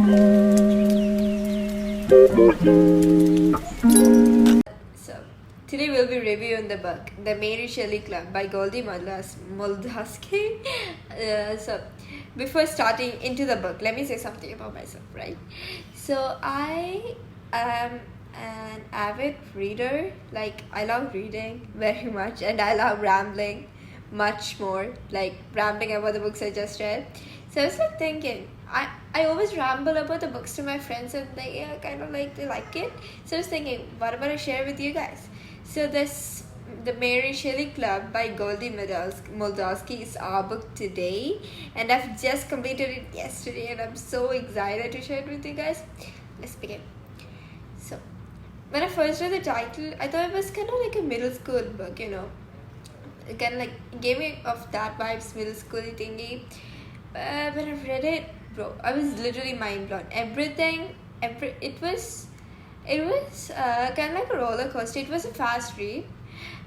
So, today we'll be reviewing the book, The Mary Shelley Club by Goldie Moldavsky. So, before starting into the book, let me say something about myself, right? So, I am an avid reader. Like, I love reading very much, and I love rambling much more, like rambling about the books I just read. So I was like thinking, I always ramble about the books to my friends, and they kind of like, they like it. So I was thinking, what about I share with you guys? So this, The Mary Shelley Club by Goldie Moldavsky is our book today, and I've just completed it yesterday, and I'm so excited to share it with you guys. Let's begin. So when I first read the title, I thought it was kind of like a middle school book, you know. It kind of like gave me of that vibes, middle school thingy. When I read it, bro, I was literally mind blown. It was kind of like a roller coaster. It was a fast read,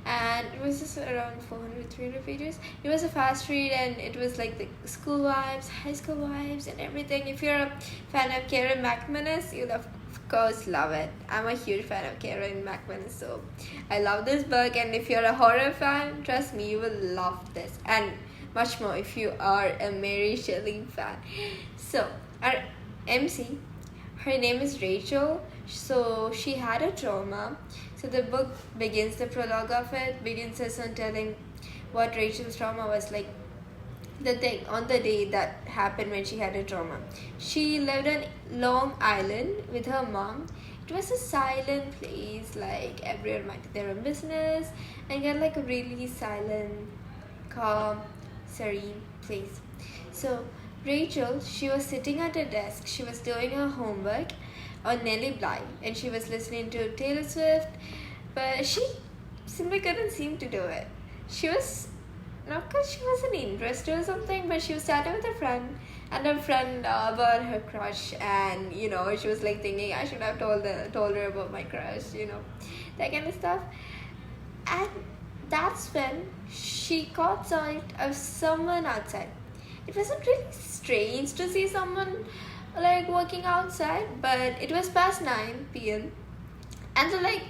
and it was just around 400-300 pages. It was a fast read, and it was like the school vibes, high school vibes, and everything. If you're a fan of Karen McManus, you'll of course love it. I'm a huge fan of Karen McManus, so I love this book. And if you're a horror fan, trust me, you will love this, and much more if you are a Mary Shelley fan. So our MC, her name is Rachel. So she had a trauma. So the book begins, the prologue of it begins us on telling what Rachel's trauma was like. The thing on the day that happened when she had a trauma. She lived on Long Island with her mom. It was a silent place, like everyone minded their own business, and got like a really silent, calm, serene place. So Rachel, she was sitting at her desk. She was doing her homework on Nellie Bly, and she was listening to Taylor Swift, but she simply couldn't seem to do it. She was, not because she wasn't interested or something, but she was chatting with her friend, and her friend about her crush, and you know, she was like thinking I should have told her about my crush, you know, that kind of stuff. And that's when she caught sight of someone outside. It wasn't really strange to see someone like walking outside, but it was past 9 p.m. and so like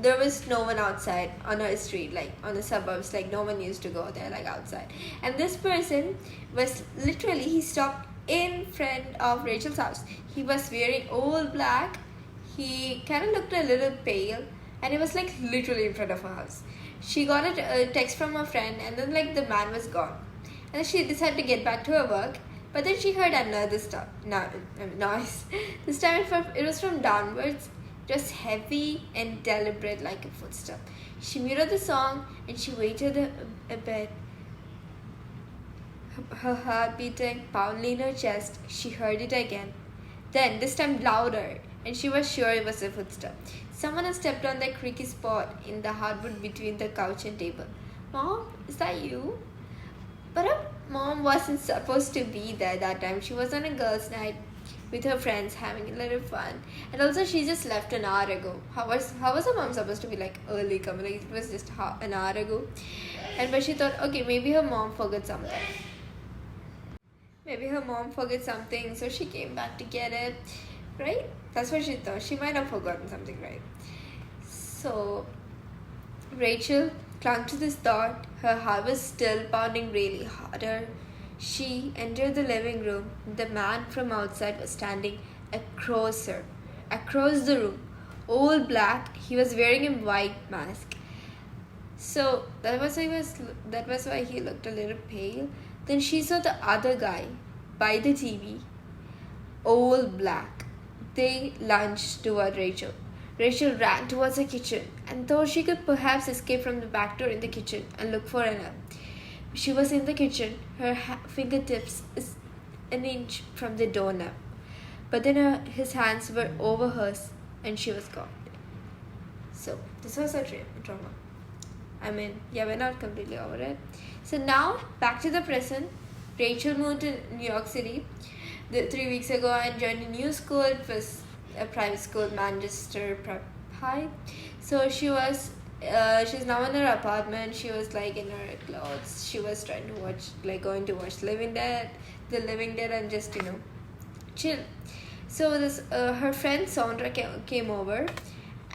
there was no one outside on our street, like on the suburbs, like no one used to go there like outside. And this person was literally, he stopped in front of Rachel's house. He was wearing all black. He kind of looked a little pale, and he was like literally in front of her house. She got a text from her friend, and then like the man was gone, and then she decided to get back to her work. But then she heard another noise. This time it was from downwards. Just heavy and deliberate, like a footstep. She muted the song and she waited a bit. Her heart beating pounding in her chest. She heard it again. Then, this time louder, and she was sure it was a footstep. Someone had stepped on the creaky spot in the hardwood between the couch and table. Mom, is that you? But her mom wasn't supposed to be there that time. She was on a girls' night with her friends having a little fun, and also she just left an hour ago. How was her mom supposed to be like early coming? Like it was just an hour ago, and but she thought, okay, maybe her mom forgot something. Maybe her mom forgot something, so she came back to get it, right? That's what she thought. She might have forgotten something, right? So Rachel clung to this thought. Her heart was still pounding really harder. She entered the living room. The man from outside was standing across her, across the room, all black. He was wearing a white mask. So that was why he looked a little pale. Then she saw the other guy by the TV, all black. They lunged toward Rachel. Rachel ran towards the kitchen and thought she could perhaps escape from the back door in the kitchen and look for Anna. She was in the kitchen, her fingertips an inch from the doorknob. But then his hands were over hers and she was gone. So, this was her trauma. I mean, yeah, we're not completely over it. So now, back to the present. Rachel moved to New York City 3 weeks ago and joined a new school. It was a private school, Manchester Prep High. So she's now in her apartment. She was like in her clothes. She was trying to going to watch The Living Dead and just, chill. So this her friend Sandra came over,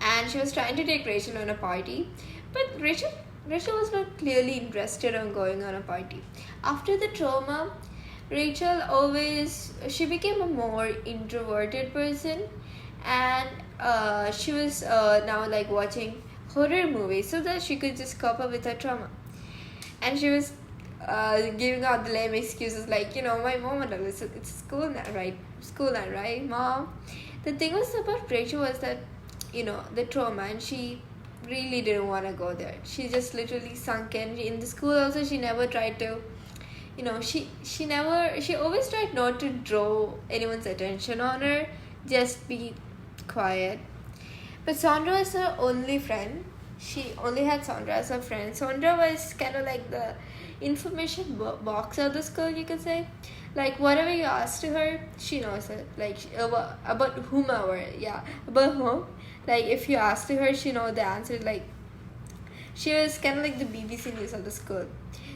and she was trying to take Rachel on a party, but Rachel was not clearly interested in going on a party. After the trauma, she became a more introverted person, and she was now like watching horror movies so that she could just cope up with her trauma. And she was giving out the lame excuses like, my mom and all, it's school now, right? School now, right, mom? The thing was about Rachel was that, the trauma, and she really didn't want to go there. She just literally sunk in the school. Also, she never tried to, she always tried not to draw anyone's attention on her, just be quiet. But Sandra was her only friend. She only had Sandra as her friend. Sandra was kind of like the information box of the school, you could say. Like, whatever you ask to her, she knows it. Like, about whomever, about whom. Like, if you ask to her, she knows the answer. Like, she was kind of like the BBC News of the school.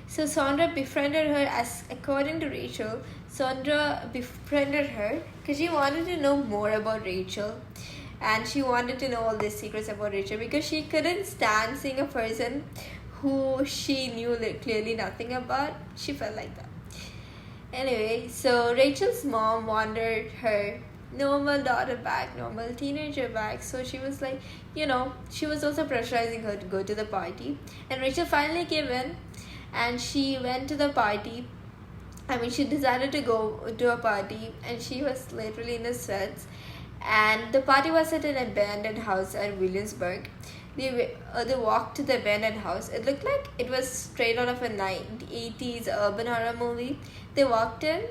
So Sandra befriended her, as according to Rachel, Sandra befriended her because she wanted to know more about Rachel. And she wanted to know all these secrets about Rachel because she couldn't stand seeing a person who she knew clearly nothing about. She felt like that. Anyway, so Rachel's mom wanted her normal daughter back, normal teenager back. So she was like, she was also pressurizing her to go to the party. And Rachel finally gave in, and she went to the party. She decided to go to a party, and she was literally in the sweats. And the party was at an abandoned house at Williamsburg. They walked to the abandoned house. It looked like it was straight out of a 80s urban horror movie. They walked in,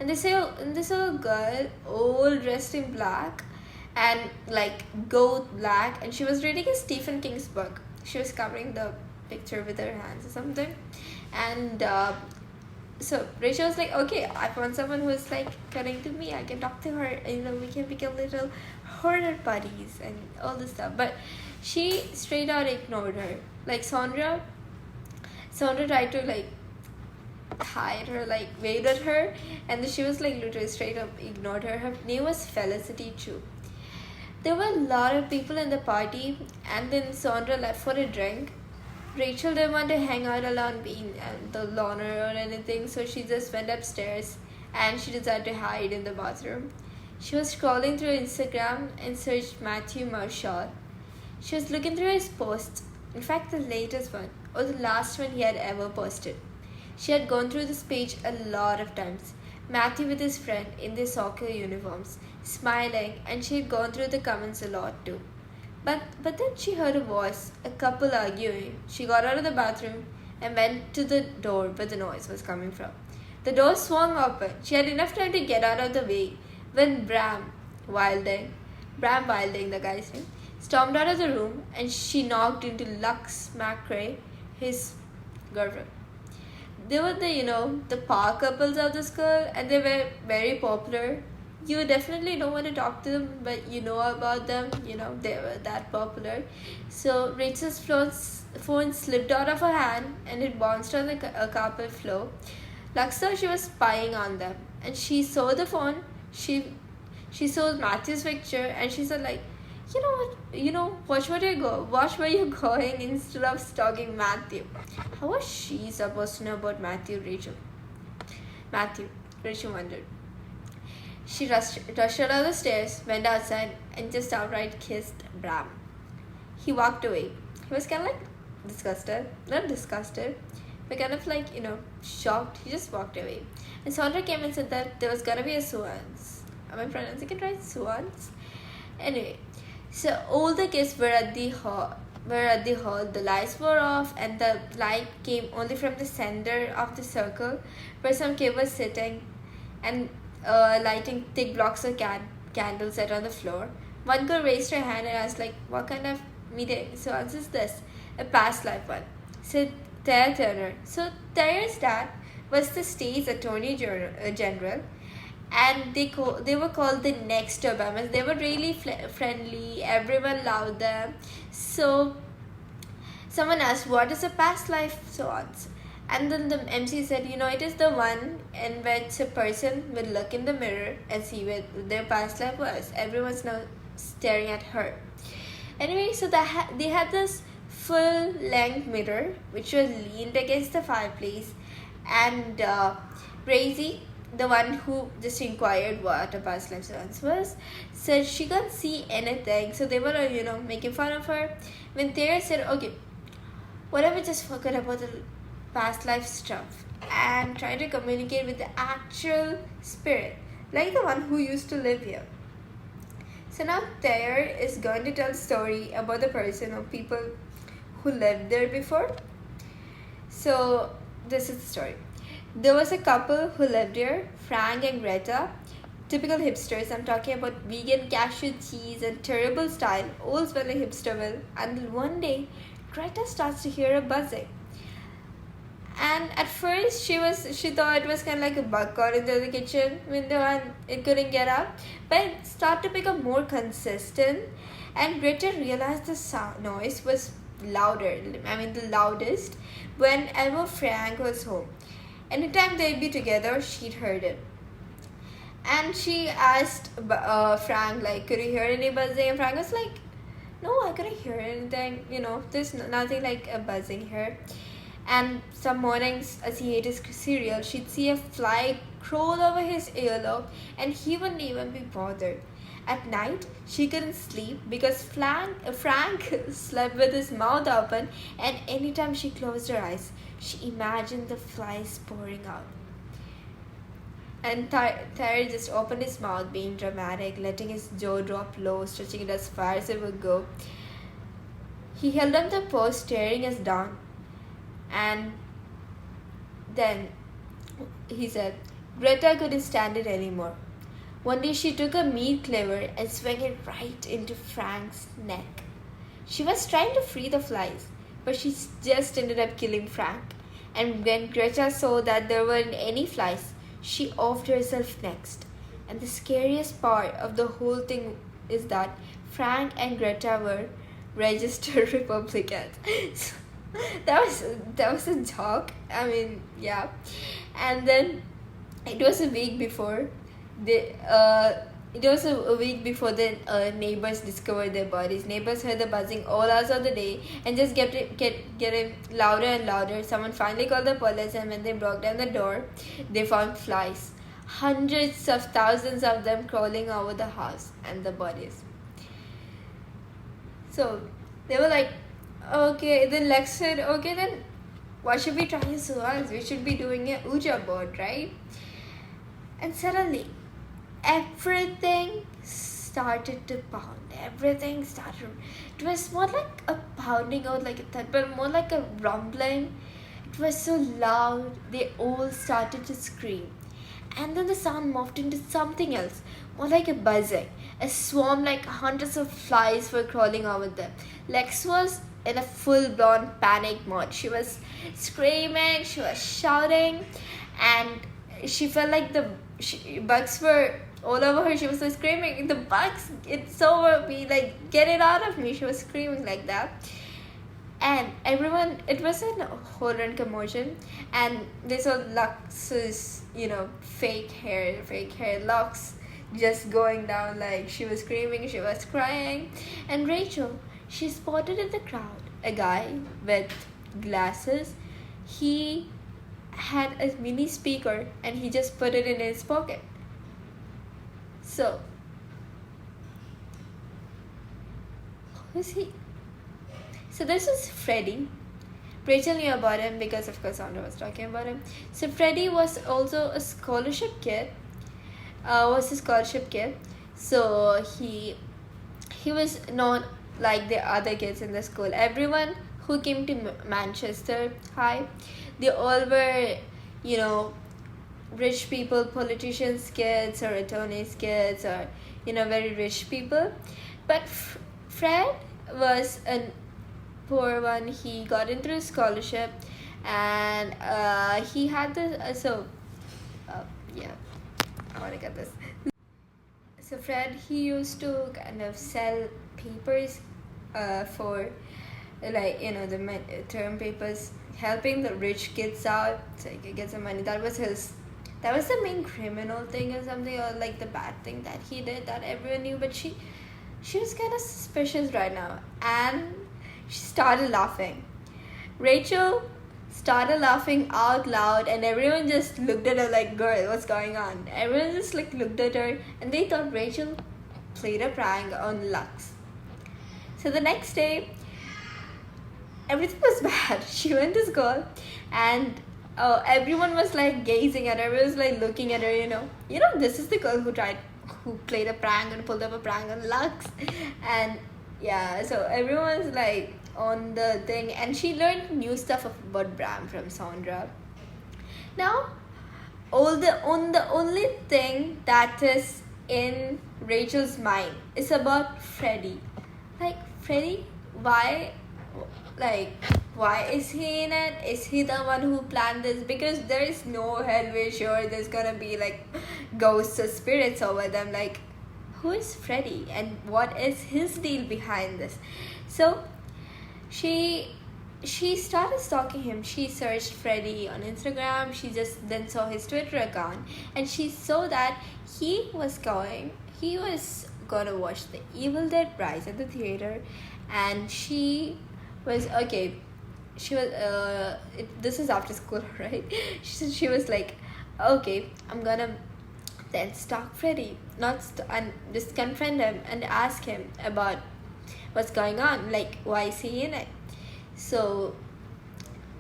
and they saw a girl all dressed in black and like gold black, and she was reading a Stephen King's book. She was covering the picture with her hands or something. And so Rachel was like, okay, I found someone who is like cutting to me. I can talk to her. We can become little horror buddies and all this stuff. But she straight out ignored her. Like Sandra tried to like hide her, like waved at her, and then she was like literally straight up ignored her. Her name was Felicity Chu. There were a lot of people in the party, and then Sandra left for a drink. Rachel didn't want to hang out alone being the loner or anything, so she just went upstairs and she decided to hide in the bathroom. She was scrolling through Instagram and searched Matthew Marshall. She was looking through his posts, in fact the latest one, or the last one he had ever posted. She had gone through this page a lot of times. Matthew with his friend in their soccer uniforms, smiling, and she had gone through the comments a lot too. But then she heard a voice, a couple arguing. She got out of the bathroom and went to the door where the noise was coming from. The door swung open. She had enough time to get out of the way when Bram Wilding, the guy's name, stormed out of the room, and she knocked into Lux McRae, his girlfriend. They were the power couples of the school, and they were very popular. You definitely don't want to talk to them, but you know about them. They were that popular. So Rachel's phone slipped out of her hand and it bounced on the carpet floor. Lux thought she was spying on them, and she saw the phone. She saw Matthew's picture, and she said like, watch where you're going instead of stalking Matthew. How was she supposed to know about Rachel wondered. She rushed out of the stairs, went outside, and just outright kissed Bram. He walked away. He was kind of like disgusted. Not disgusted, but kind of like, shocked. He just walked away. And Sandra came and said that there was gonna be a swans. Am I pronouncing it right? Swans? Anyway, so all the kids were at the hall. The lights were off, and the light came only from the center of the circle where some kid was sitting and lighting thick blocks of candles set on the floor. One girl raised her hand and asked like, what kind of meeting? So answers this, a past life one. Said Tara Turner. So Tara's dad was the state's attorney general, and they were called the next Obamas. They were really friendly. Everyone loved them. So someone asked, what is a past life? So on. And then the MC said, it is the one in which a person will look in the mirror and see what their past life was. Everyone's now staring at her. Anyway, so they had this full length mirror which was leaned against the fireplace, and Crazy, the one who just inquired what a past life once was, said she can't see anything. So they were, making fun of her. When Tara said, okay, what if we just forget about the past life stuff and try to communicate with the actual spirit, like the one who used to live here? So now Thayer is going to tell a story about the person or people who lived there before. So this is the story. There was a couple who lived here, Frank and Greta. Typical hipsters. I'm talking about vegan cashew cheese and terrible style, old smelling hipsterville. Until one day, Greta starts to hear a buzzing. And at first she thought it was kind of like a bug got into the kitchen window and it couldn't get out. But it started to become more consistent, and Greta realized the noise was louder. The loudest whenever Frank was home. Anytime they'd be together, she'd heard it. And she asked Frank, like, could you hear any buzzing? And Frank was like, no, I couldn't hear anything. There's nothing like a buzzing here. And some mornings, as he ate his cereal, she'd see a fly crawl over his earlobe, and he wouldn't even be bothered. At night, she couldn't sleep because Frank slept with his mouth open, and anytime she closed her eyes, she imagined the flies pouring out. And Thayer just opened his mouth, being dramatic, letting his jaw drop low, stretching it as far as it would go. He held up the post, staring us down. And then he said, Greta couldn't stand it anymore. One day she took a meat cleaver and swung it right into Frank's neck. She was trying to free the flies, but she just ended up killing Frank. And when Greta saw that there weren't any flies, she offed herself next. And the scariest part of the whole thing is that Frank and Greta were registered Republicans. that was a joke. Yeah. And then it was a week before the neighbors discovered their bodies. Neighbors heard the buzzing all hours of the day and just getting louder and louder. Someone finally called the police, and when they broke down the door, they found flies, hundreds of thousands of them crawling over the house and the bodies. So they were like, okay. Then Lex said, okay, then why should we try to sue us? We should be doing a Ouija board, right? And suddenly, everything started to pound. It was more like a pounding out like a thud, but more like a rumbling. It was so loud, they all started to scream. And then the sound morphed into something else, more like a buzzing. A swarm, like hundreds of flies, were crawling over them. Lex was in a full-blown panic mode. She was screaming, she was shouting, and she felt like bugs were all over her. She was screaming, the bugs, it's over me, like, get it out of me. She was screaming like that. And everyone, it was a horror and commotion, and they saw Lux's, fake hair locks just going down, like she was screaming, she was crying. And Rachel, she spotted in the crowd a guy with glasses. He had a mini speaker and he just put it in his pocket. So, who is he? So this is Freddie. Rachel knew about him because, of course, Sandra was talking about him. So Freddie was also a scholarship kid. So he was not like the other kids in the school. Everyone who came to Manchester High, they all were, rich people, politicians' kids or attorneys' kids, or very rich people. But Fred was a poor one. He got into a scholarship, and he had this. I want to get this. So Fred, he used to kind of sell papers for, the term papers. helping the rich kids out so he could get some money. That was the main criminal thing or something, or like the bad thing that he did that everyone knew. But she was kind of suspicious right now, and she started laughing. Rachel started laughing out loud, and everyone just looked at her like, girl, what's going on? Everyone just like looked at her, and they thought Rachel played a prank on Lux. So the next day, everything was bad. She went to school, and everyone was like gazing at her. Everyone was like looking at her, this is the girl who played a prank and pulled up a prank on Lux. And yeah, so everyone's like on the thing, and she learned new stuff about Bram from Sandra. Now, the only thing that is in Rachel's mind is about Freddy. Like, Freddy, why is he in it? Is he the one who planned this? Because there is no hell way sure there's gonna be like ghosts or spirits over them. Like, who is Freddy and what is his deal behind this? So she started stalking him. She searched Freddy on Instagram. She just then saw his Twitter account, and she saw that he was gonna watch The Evil Dead Rise at the theater, and she was okay. She was this is after school, right? She was like, okay, I'm gonna then stalk Freddy, and just confront him and ask him about what's going on, like why is he in it. So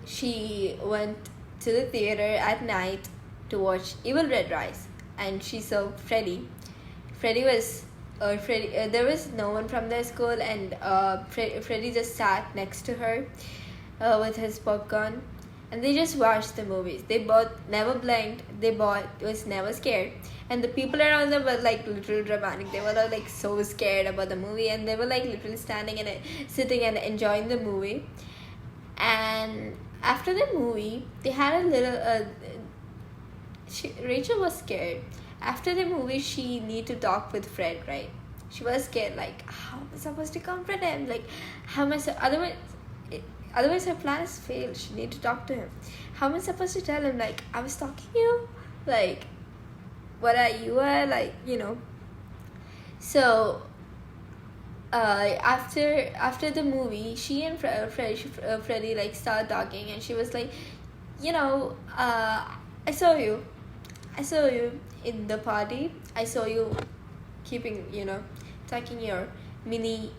she went to the theater at night to watch Evil Dead Rise, and she saw Freddy. There was no one from their school, and Freddy just sat next to her with his popcorn, and they just watched the movies. They both never blinked. They both was never scared, and the people around them were like literally dramatic. They were all, like so scared about the movie, and they were like literally standing and sitting and enjoying the movie. And after the movie, they had a little. Rachel was scared. After the movie, she need to talk with Fred, right? She was scared, like, how am I supposed to comfort him? Like, how am I otherwise her plan is failed. She need to talk to him. How am I supposed to tell him, like, I was talking to you? Like, what are you, like, So, after the movie, she and Freddy, like, started talking, and she was like, I saw you in the party. I saw you keeping, tucking your mini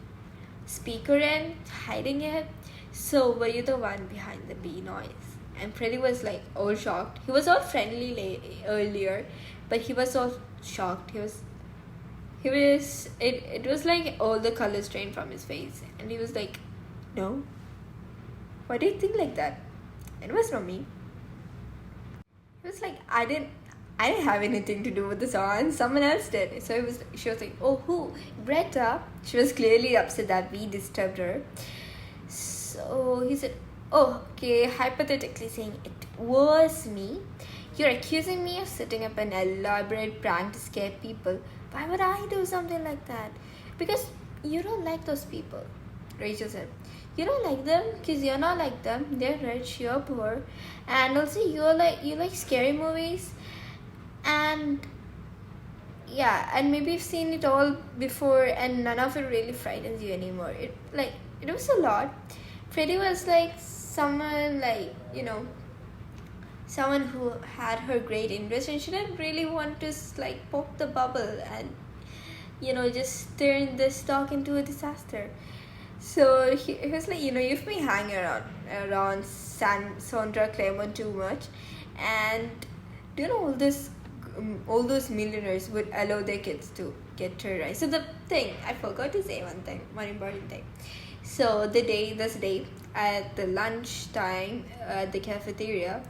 speaker in, hiding it. So were you the one behind the bee noise? And Freddy was like all shocked. He was all friendly earlier, but he was all shocked. It was like all the colors drained from his face, and he was like, no, why do you think like that? It was not me. He was like, I didn't have anything to do with the song. Someone else did. So she was like, oh, who? Greta. She was clearly upset that we disturbed her. So he said, oh, okay, hypothetically saying it was me. You're accusing me of setting up an elaborate prank to scare people. Why would I do something like that? Because you don't like those people, Rachel said. You don't like them because you're not like them. They're rich, you're poor. And also you like scary movies. And yeah, and maybe you've seen it all before, and none of it really frightens you anymore. It was a lot. Freddy was like someone like, someone who had her great interest, and she didn't really want to like pop the bubble and just turn this talk into a disaster. So he was like, you've been hanging around Sandra Claremont too much, and all those millionaires would allow their kids to get terrorized. So the thing, I forgot to say one important thing. So this day at the lunchtime at the cafeteria,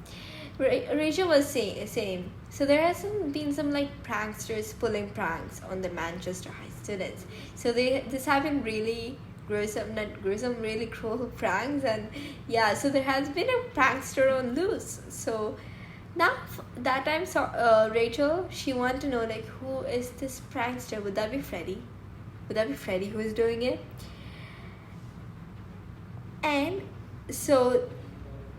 Rachel was saying, so there has been some like pranksters pulling pranks on the Manchester High students. So this having really really cruel pranks, and yeah, so there has been a prankster on loose. So now that time, Rachel, she wanted to know like, who is this prankster? Would that be Freddy? Who is doing it? And so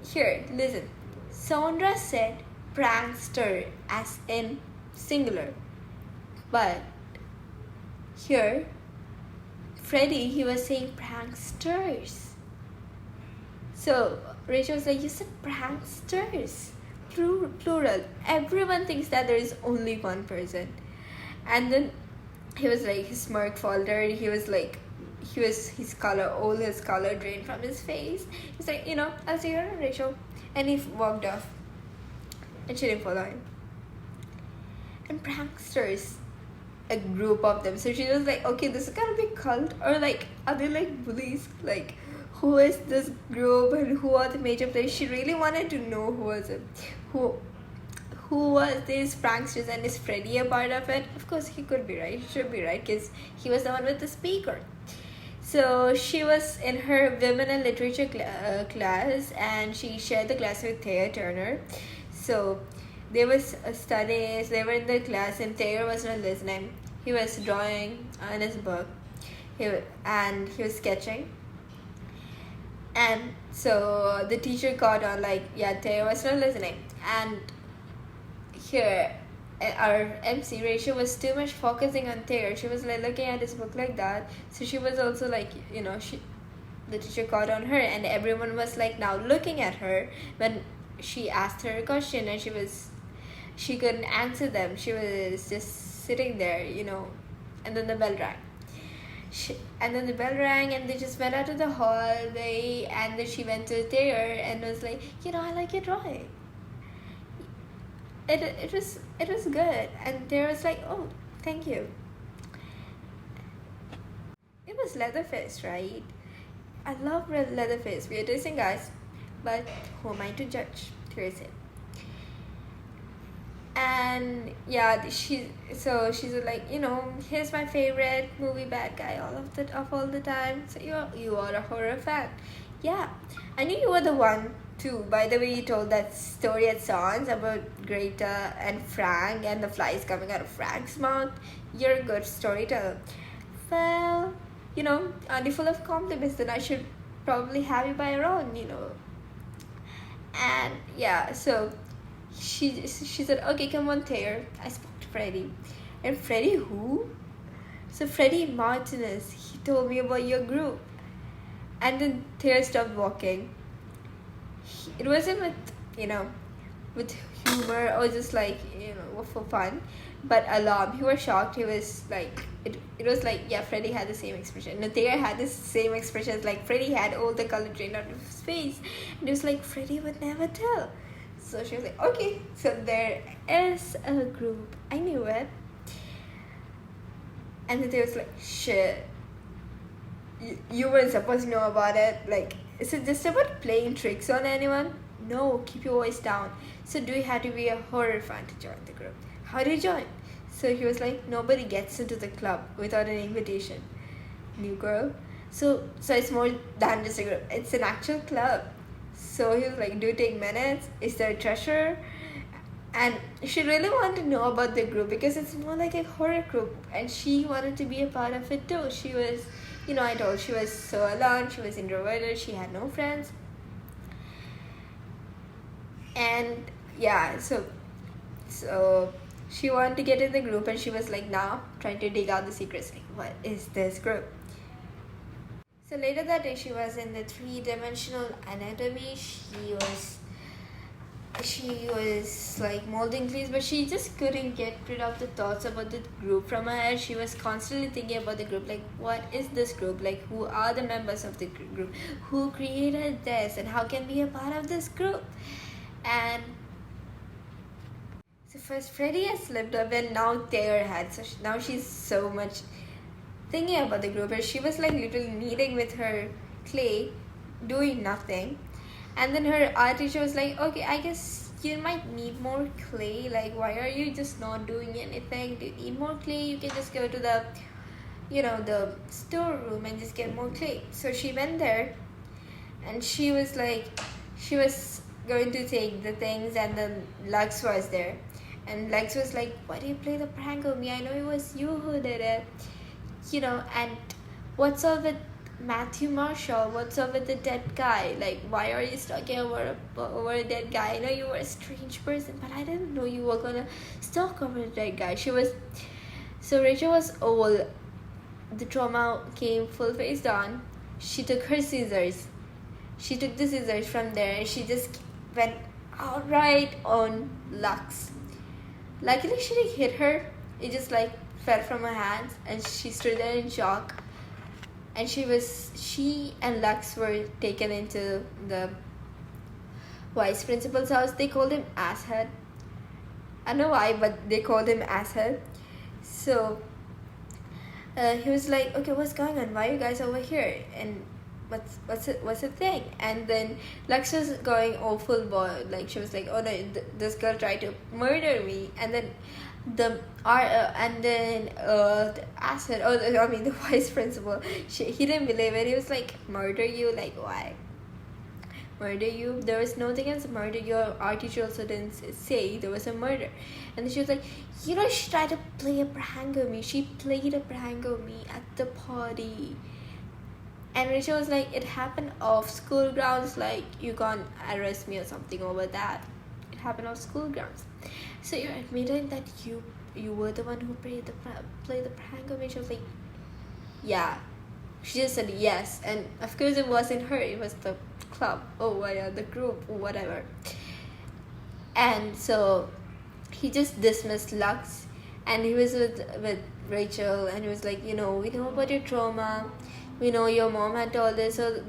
here, listen. Sondra said prankster as in singular. But here, Freddie, he was saying pranksters. So Rachel was like, you said pranksters. Plural. Everyone thinks that there is only one person. And then he was like, his smirk faltered. He was like, his color drained from his face. He's like, I'll see you around, Rachel. And he walked off. And she didn't follow him. And pranksters, a group of them. So she was like, okay, this is gonna be cult, or like, are they like bullies? Like, who is this group and who are the major players? She really wanted to know who was these pranksters, and is Freddie a part of it? Of course, he could be right. He should be right, because he was the one with the speaker. So she was in her women and literature class, and she shared the class with Thea Turner. So they was studying. They were in the class, and Thayer was not listening. He was drawing on his book, and he was sketching. And so the teacher caught on, like, yeah, Thayer was not listening. And here, our MC Rachel was too much focusing on Thayer. She was like looking at his book like that. So she was also like, the teacher caught on her, and everyone was like now looking at her when she asked her a question, and she couldn't answer them. She was just sitting there, and then the bell rang. And they just went out to the hallway, and then she went to Thayer and was like, I like your drawing. It was good. And Thayer was like, oh, thank you. It was Leatherface, right? I love Leatherface. We are dissing, guys, but who am I to judge? Here's it. And yeah, she's like, here's my favorite movie bad guy of all the time. So you are a horror fan. Yeah, I knew you were the one too. By the way, you told that story at Sans about Greta and Frank and the flies coming out of Frank's mouth. You're a good storyteller. Well, only full of compliments, then I should probably have you by around, And yeah, so she said, okay, come on, Thayer. I spoke to Freddie. And Freddie who? So Freddie Martinez, he told me about your group. And then Thayer stopped walking. It wasn't with humor or just like, for fun, but alarm. He was shocked. He was like, it was like, yeah, Freddie had the same expression. No, Thayer had the same expression. Like, Freddie had all the color drained out of his face. And it was like, Freddie would never tell. So she was like, okay, so there is a group. I knew it. And then they was like, shit, you weren't supposed to know about it. Like, is it just about playing tricks on anyone? No, keep your voice down. So do you have to be a horror fan to join the group? How do you join? So he was like, nobody gets into the club without an invitation. New girl. So it's more than just a group. It's an actual club. So he was like, do you take minutes? Is there a treasure? And she really wanted to know about the group because it's more like a horror group, and she wanted to be a part of it too. She was, I told she was so alone, she was introverted, she had no friends. And yeah, so she wanted to get in the group, and she was like now trying to dig out the secrets, like, what is this group? So later that day, she was in the 3-dimensional anatomy. She was like molding clays, but she just couldn't get rid of the thoughts about the group from her head. She was constantly thinking about the group, like, what is this group? Like, who are the members of the group? Who created this? And how can we be a part of this group? And so first Freddie had slipped up, and now Thayer had. So now she's so much thinking about the group, and she was like literally kneading with her clay, doing nothing. And then her art teacher was like, okay, I guess you might need more clay. Like, why are you just not doing anything? Do you need more clay? You can just go to the the storeroom and just get more clay. So she went there, and she was going to take the things, and then Lux was there, and Lux was like, why do you play the prank on me? I know it was you who did it, and what's all with Matthew Marshall, what's up with the dead guy? Like, why are you stalking over a dead guy? I know you were a strange person, but I didn't know you were gonna stalk over a dead guy. So Rachel was old. The trauma came full face on. She took her scissors. She took the scissors from there and she just went outright on Lux. Luckily, she didn't hit her. It just like fell from her hands and she stood there in shock. And she and Lux were taken into the vice principal's house. They called him Asshead. I don't know why, but they called him Asshead. So he was like, okay, what's going on? Why are you guys over here? And what's the thing? And then Lux was going awful boy. Like, she was like, oh no, this girl tried to murder me. And then the Asshead, the vice principal, he didn't believe it. He was like, murder you? Like, why? Murder you? There was nothing else murder. Our teacher also didn't say there was a murder. And then she was like, she tried to play a prank on me. She played a prank on me at the party. And Rachel was like, it happened off school grounds. Like, you can't arrest me or something over that. It happened off school grounds. So you're admitting that you were the one who played the prank on me? She was like, yeah. She just said yes. And of course it wasn't her. It was the club. The group, whatever. And so he just dismissed Lux. And he was with Rachel. And he was like, we know about your trauma. We know your mom had told us. So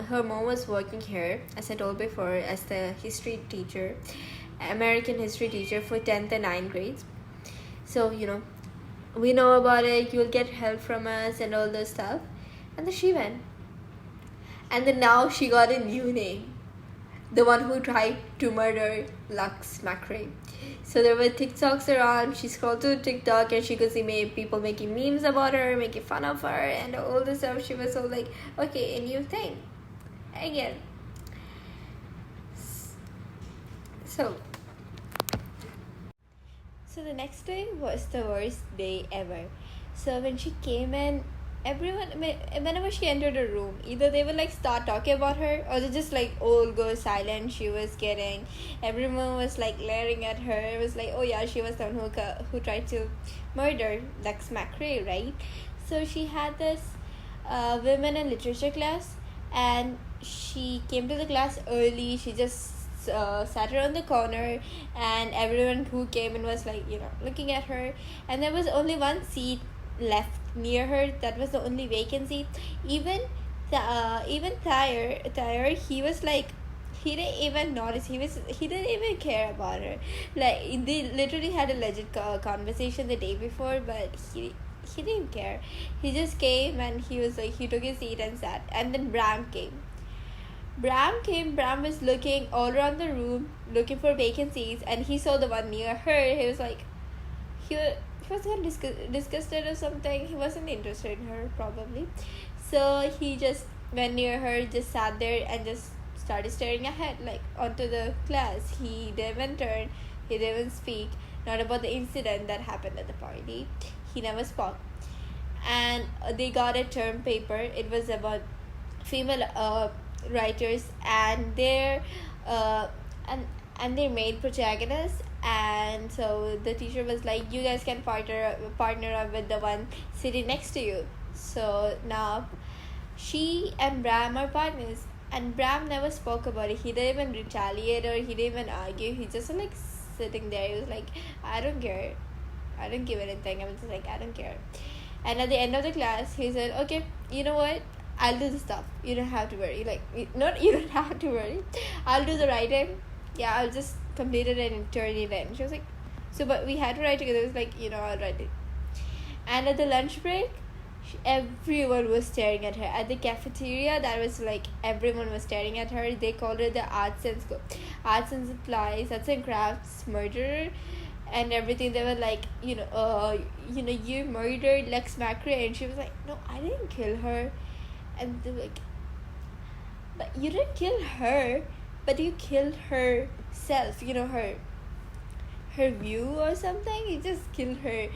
her mom was working here, as I told before, as the history teacher. American history teacher for 10th and 9th grades. So, we know about it. You'll get help from us and all this stuff. And then she went. And then now she got a new name. The one who tried to murder Lux McRae. So there were TikToks around. She scrolled through TikTok and she could see people making memes about her, making fun of her and all this stuff. She was all like, okay, a new thing. Again. So the next day was the worst day ever. So when she came in, whenever she entered a room, either they would like start talking about her or they just like all go silent. Everyone was like glaring at her. It was like, oh yeah, she was the one who tried to murder Lux McRae, right? So she had this women and literature class, and she came to the class early. She just sat her on the corner, and everyone who came in was like, looking at her. And there was only one seat left near her. That was the only vacancy. Even Thayer, he was like, he didn't even notice. He didn't even care about her. Like, they literally had a legit conversation the day before, but he didn't care. He just came and he was like, he took his seat and sat. And then Bram came. Bram was looking all around the room, looking for vacancies, and he saw the one near her. He was like, he was kind of disgusted or something. He wasn't interested in her, probably. So he just went near her, just sat there and just started staring ahead, like, onto the class. He didn't even turn, he didn't even speak, not about the incident that happened at the party. He never spoke. And they got a term paper. It was about female writers and their male protagonists. And so the teacher was like, you guys can partner up with the one sitting next to you. So now she and Bram are partners, and Bram never spoke about it. He didn't even retaliate or he didn't even argue. He just like sitting there. He was like, I don't care, I don't give anything. I was just like, I don't care. And at the end of the class, he said, okay, you know what, I'll do the stuff. You don't have to worry. Like, you don't have to worry. I'll do the writing. Yeah, I'll just complete it and turn it in. She was like, so, but we had to write together. It was like, I'll write it. And at the lunch break, everyone was staring at her. At the cafeteria, that was like, everyone was staring at her. They called her the arts and supplies, arts and crafts murderer and everything. They were like, you murdered Lux McRae. And she was like, no, I didn't kill her. And they were like, but you didn't kill her, but you killed herself, her view or something. You just killed her,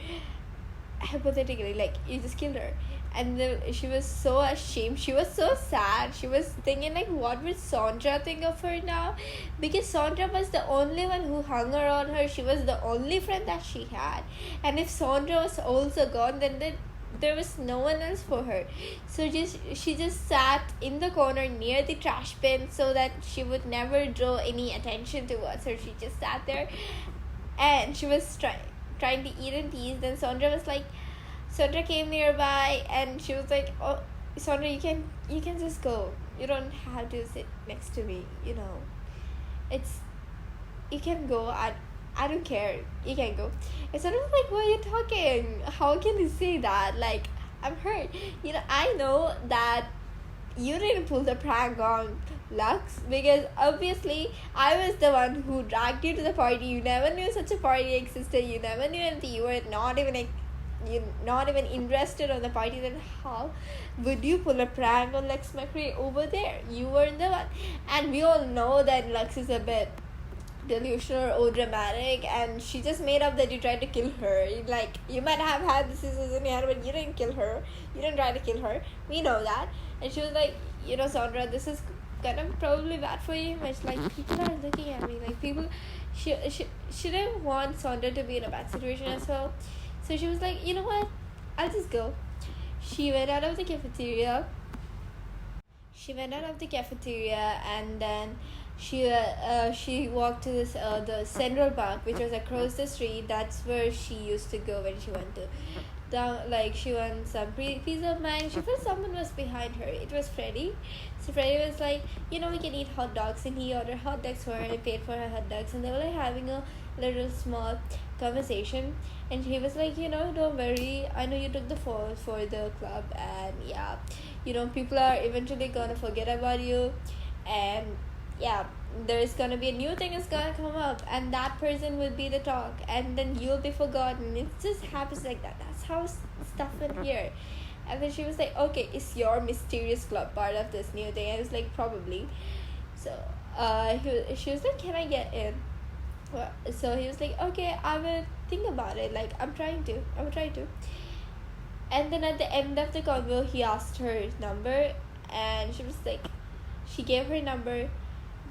hypothetically, like, you just killed her. and she was so ashamed, she was so sad, she was thinking like what would Sandra think of her now, because Sandra was the only one who hung around her, she was the only friend that she had, and if Sandra was also gone, then there was no one else for her. So she just sat in the corner near the trash bin so that she would never draw any attention towards her. She just sat there and she was trying to eat and tease. Then Sandra came nearby and she was like, oh, Sandra, you can just go, you don't have to sit next to me, you can go. I don't care. You can go. And Sandra was like, what are you talking? How can you say that? Like, I'm hurt. I know that you didn't pull the prank on Lux, because obviously I was the one who dragged you to the party. You never knew such a party existed. You never knew anything. You were not even interested on the party. Then how would you pull a prank on Lux McRae over there? You were the one. And we all know that Lux is a bit delusional or dramatic, and she just made up that you tried to kill her. Like, you might have had the scissors in your hand, but you didn't kill her. You didn't try to kill her. We know that. And she was like, Sandra, this is kind of probably bad for you. But like, people are looking at me. Like, people, she didn't want Sandra to be in a bad situation as well. So she was like, you know what? I'll just go. She went out of the cafeteria. And then she walked to this the Central Park, which was across the street. That's where she used to go when she went to down. Like, she went some peace of mind. She felt someone was behind her. It was Freddie. So Freddie was like, we can eat hot dogs, and he ordered hot dogs for her and paid for her hot dogs, and they were like having a little small conversation. And he was like, don't worry, I know you took the fall for the club, and yeah, people are eventually gonna forget about you, and yeah, there's gonna be a new thing is gonna come up, and that person will be the talk, and then you'll be forgotten. It just happens like that. That's how stuff went here. And then she was like, okay, is your mysterious club part of this new thing? I was like, probably. So she was like, can I get in? Well, so he was like, okay, I will think about it. Like, I will try to. And then at the end of the convo, he asked her number, and she was like, she gave her number.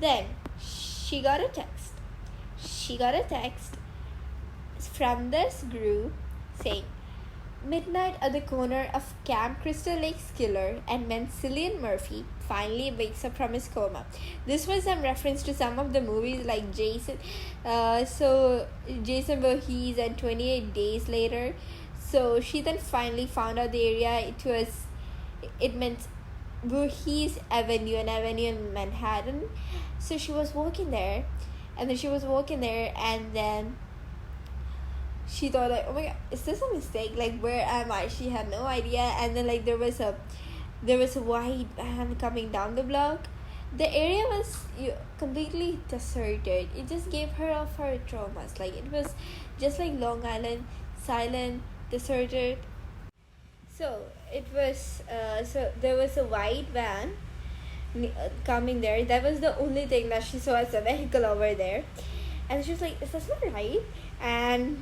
Then she got a text from this group saying, midnight at the corner of Camp Crystal Lake's killer and when Cillian Murphy finally wakes up from his coma. This was some reference to some of the movies like Jason Voorhees and 28 Days Later. So she then finally found out the area. It meant Voorhees Avenue, an avenue in Manhattan. So she was walking there, and then she thought like, oh my god, is this a mistake? Like, where am I? She had no idea. And then like there was a white van coming down the block. The area was completely deserted. It just gave her of her traumas. Like, it was just like Long Island, silent, deserted. So it was so there was a white van coming there. That was the only thing that she saw as a vehicle over there, and she was like, is this not right? And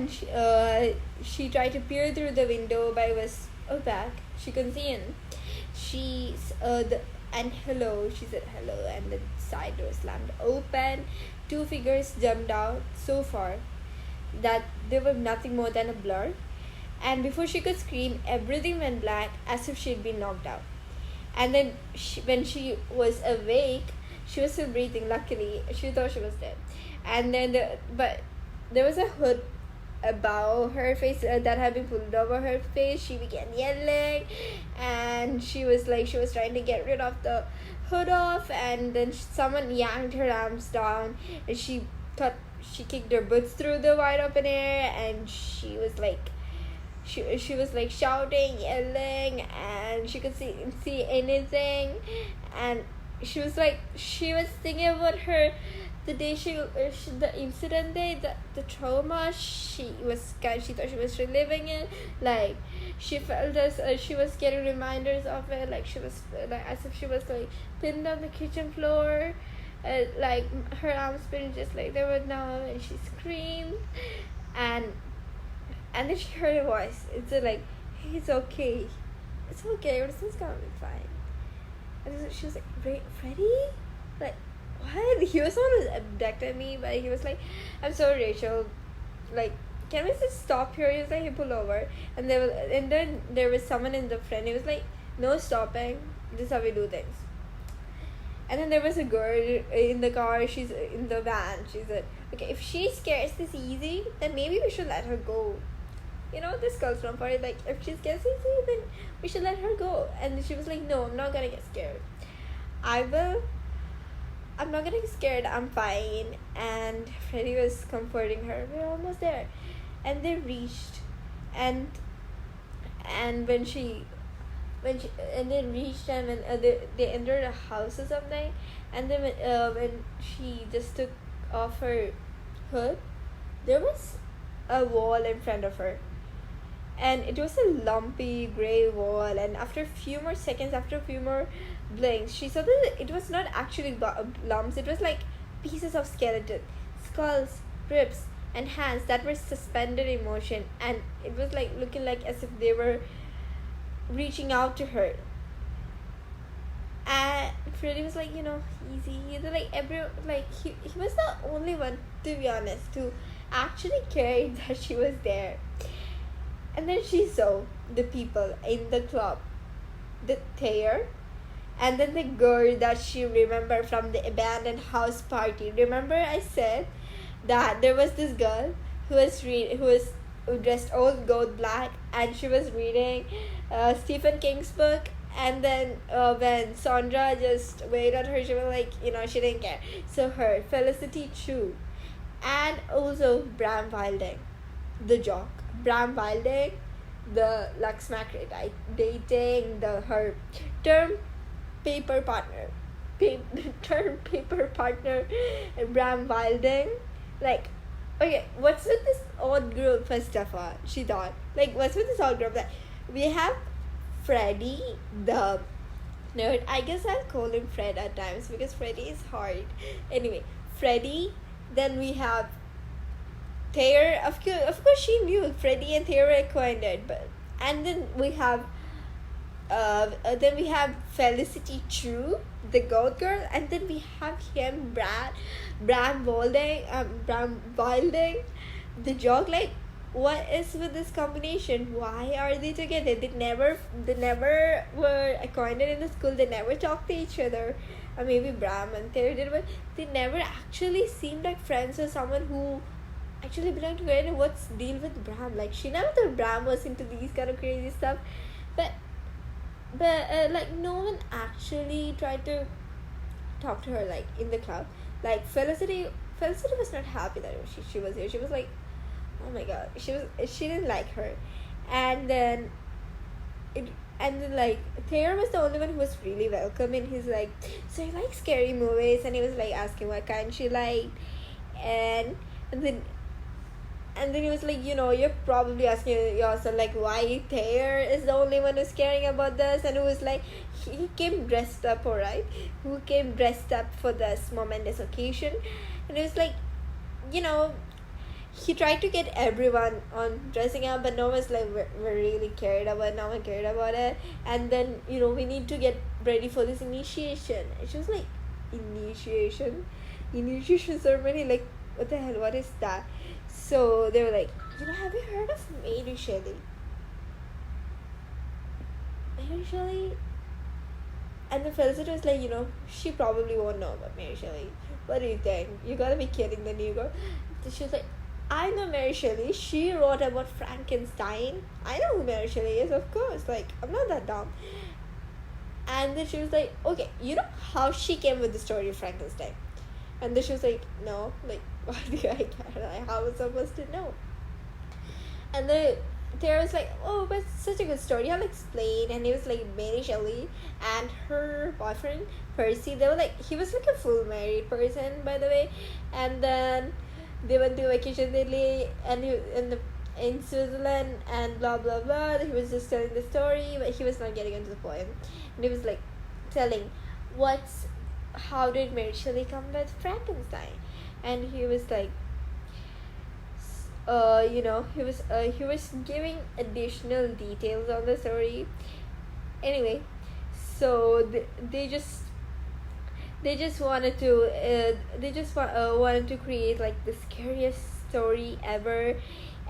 she tried to peer through the window, but it was opaque. She couldn't see in. She said hello, and the side door slammed open. Two figures jumped out so far that they were nothing more than a blur. And before she could scream, everything went black as if she had been knocked out. And then when she was awake, she was still breathing. Luckily, she thought she was dead. And then but there was a hood above her face that had been pulled over her face. She began yelling, and she was trying to get rid of the hood off, and then someone yanked her arms down, and she kicked her boots through the wide open air, and she was like shouting, yelling, and she could see anything. And she was thinking about the day the incident day, the trauma. She thought she was reliving it. Like, she felt as she was getting reminders of it. Like, she was as if she was pinned on the kitchen floor, like her arms pinned just like they were now, and she screamed, and then she heard a voice. It said It's okay. It's okay. Everything's gonna be fine. And she was like, Freddie? Like, what? He was someone who abducted me, but he was like, I'm sorry, Rachel. Like, can we just stop here? He was like, he pulled over. And then there was someone in the front. He was like, no stopping. This is how we do things. And then there was a girl in the car. She's in the van. She said, okay, if she scares this easy, then maybe we should let her go. You know, this girl's not for it. Like, if she gets easy, then we should let her go. And she was like, no, I'm not gonna get scared. I'm not gonna get scared. I'm fine. And Freddie was comforting her. We're almost there. And they reached. And when they reached and when they entered a house or something. And then when she just took off her hood, there was a wall in front of her. And it was a lumpy gray wall, and after a few more seconds, after a few more blinks, she saw that it was not actually lumps. It was like pieces of skeleton, skulls, ribs, and hands that were suspended in motion, and it was like looking like as if they were reaching out to her. And Freddie was like, easy. He was the only one, to be honest, to actually care that she was there. And then she saw the people in the club, lThe, and then the girl that she remembered from the abandoned house party. Remember I said that there was this girl who was dressed all gold black, and she was reading Stephen King's book. And then when Sandra just waited on her, she was like, she didn't care. So her, Felicity Chu, and also Bram Wilding, the jock. Bram Wilding, the Lux Macri, dating her term paper partner, Bram Wilding. Like, okay, what's with this odd group? First of all, she thought, like, what's with this odd group? That we have Freddie, the nerd. I guess I'll call him Fred at times because Freddie is hard. Anyway, Freddie. Then we have lThe. Of course, she knew Freddie and lThe were acquainted, and then we have Felicity Chu, the goat girl, and then we have him, Bram Wilding, the jock. Like, what is with this combination? Why are they together? They never were acquainted in the school. They never talked to each other. Or maybe Bram and lThe did, but they never actually seemed like friends or someone who actually belonged to her. And what's deal with Bram? Like, she never thought Bram was into these kind of crazy stuff, but like, no one actually tried to talk to her, like, in the club. Like, Felicity was not happy that she was here. She was like, oh my god, she didn't like her. And then like, lThe was the only one who was really welcoming. He's like, so you like scary movies? And he was like asking what kind she liked. And then he was like, you're probably asking yourself, like, why lThe is the only one who's caring about this. And it was like, he came dressed up, alright? Who came dressed up for this momentous occasion. And it was like, he tried to get everyone on dressing up, but no one's like, we really cared about it. No one cared about it. And then, we need to get ready for this initiation. And she was like, initiation ceremony? Like, what the hell? What is that? So they were like, have you heard of Mary Shelley? Mary Shelley? And the Felicity was like, she probably won't know about Mary Shelley. What do you think? You gotta be kidding the new girl. She was like, I know Mary Shelley. She wrote about Frankenstein. I know who Mary Shelley is, of course. Like, I'm not that dumb. And then she was like, okay, you know how she came with the story of Frankenstein? And then she was like, no. Like, why do I care? Like, how was I supposed to know? And then lThe was like, oh, but it's such a good story. I'll explain. And he was like, Mary Shelley and her boyfriend, Percy, they were like, he was like a full married person, by the way. And then they went to vacation in Italy and in Switzerland and blah blah blah. He was just telling the story, but he was not getting into the poem. And he was like telling how did Mary Shelley come with Frankenstein? And he was like, he was giving additional details on the story. Anyway, so they just wanted to create like the scariest story ever.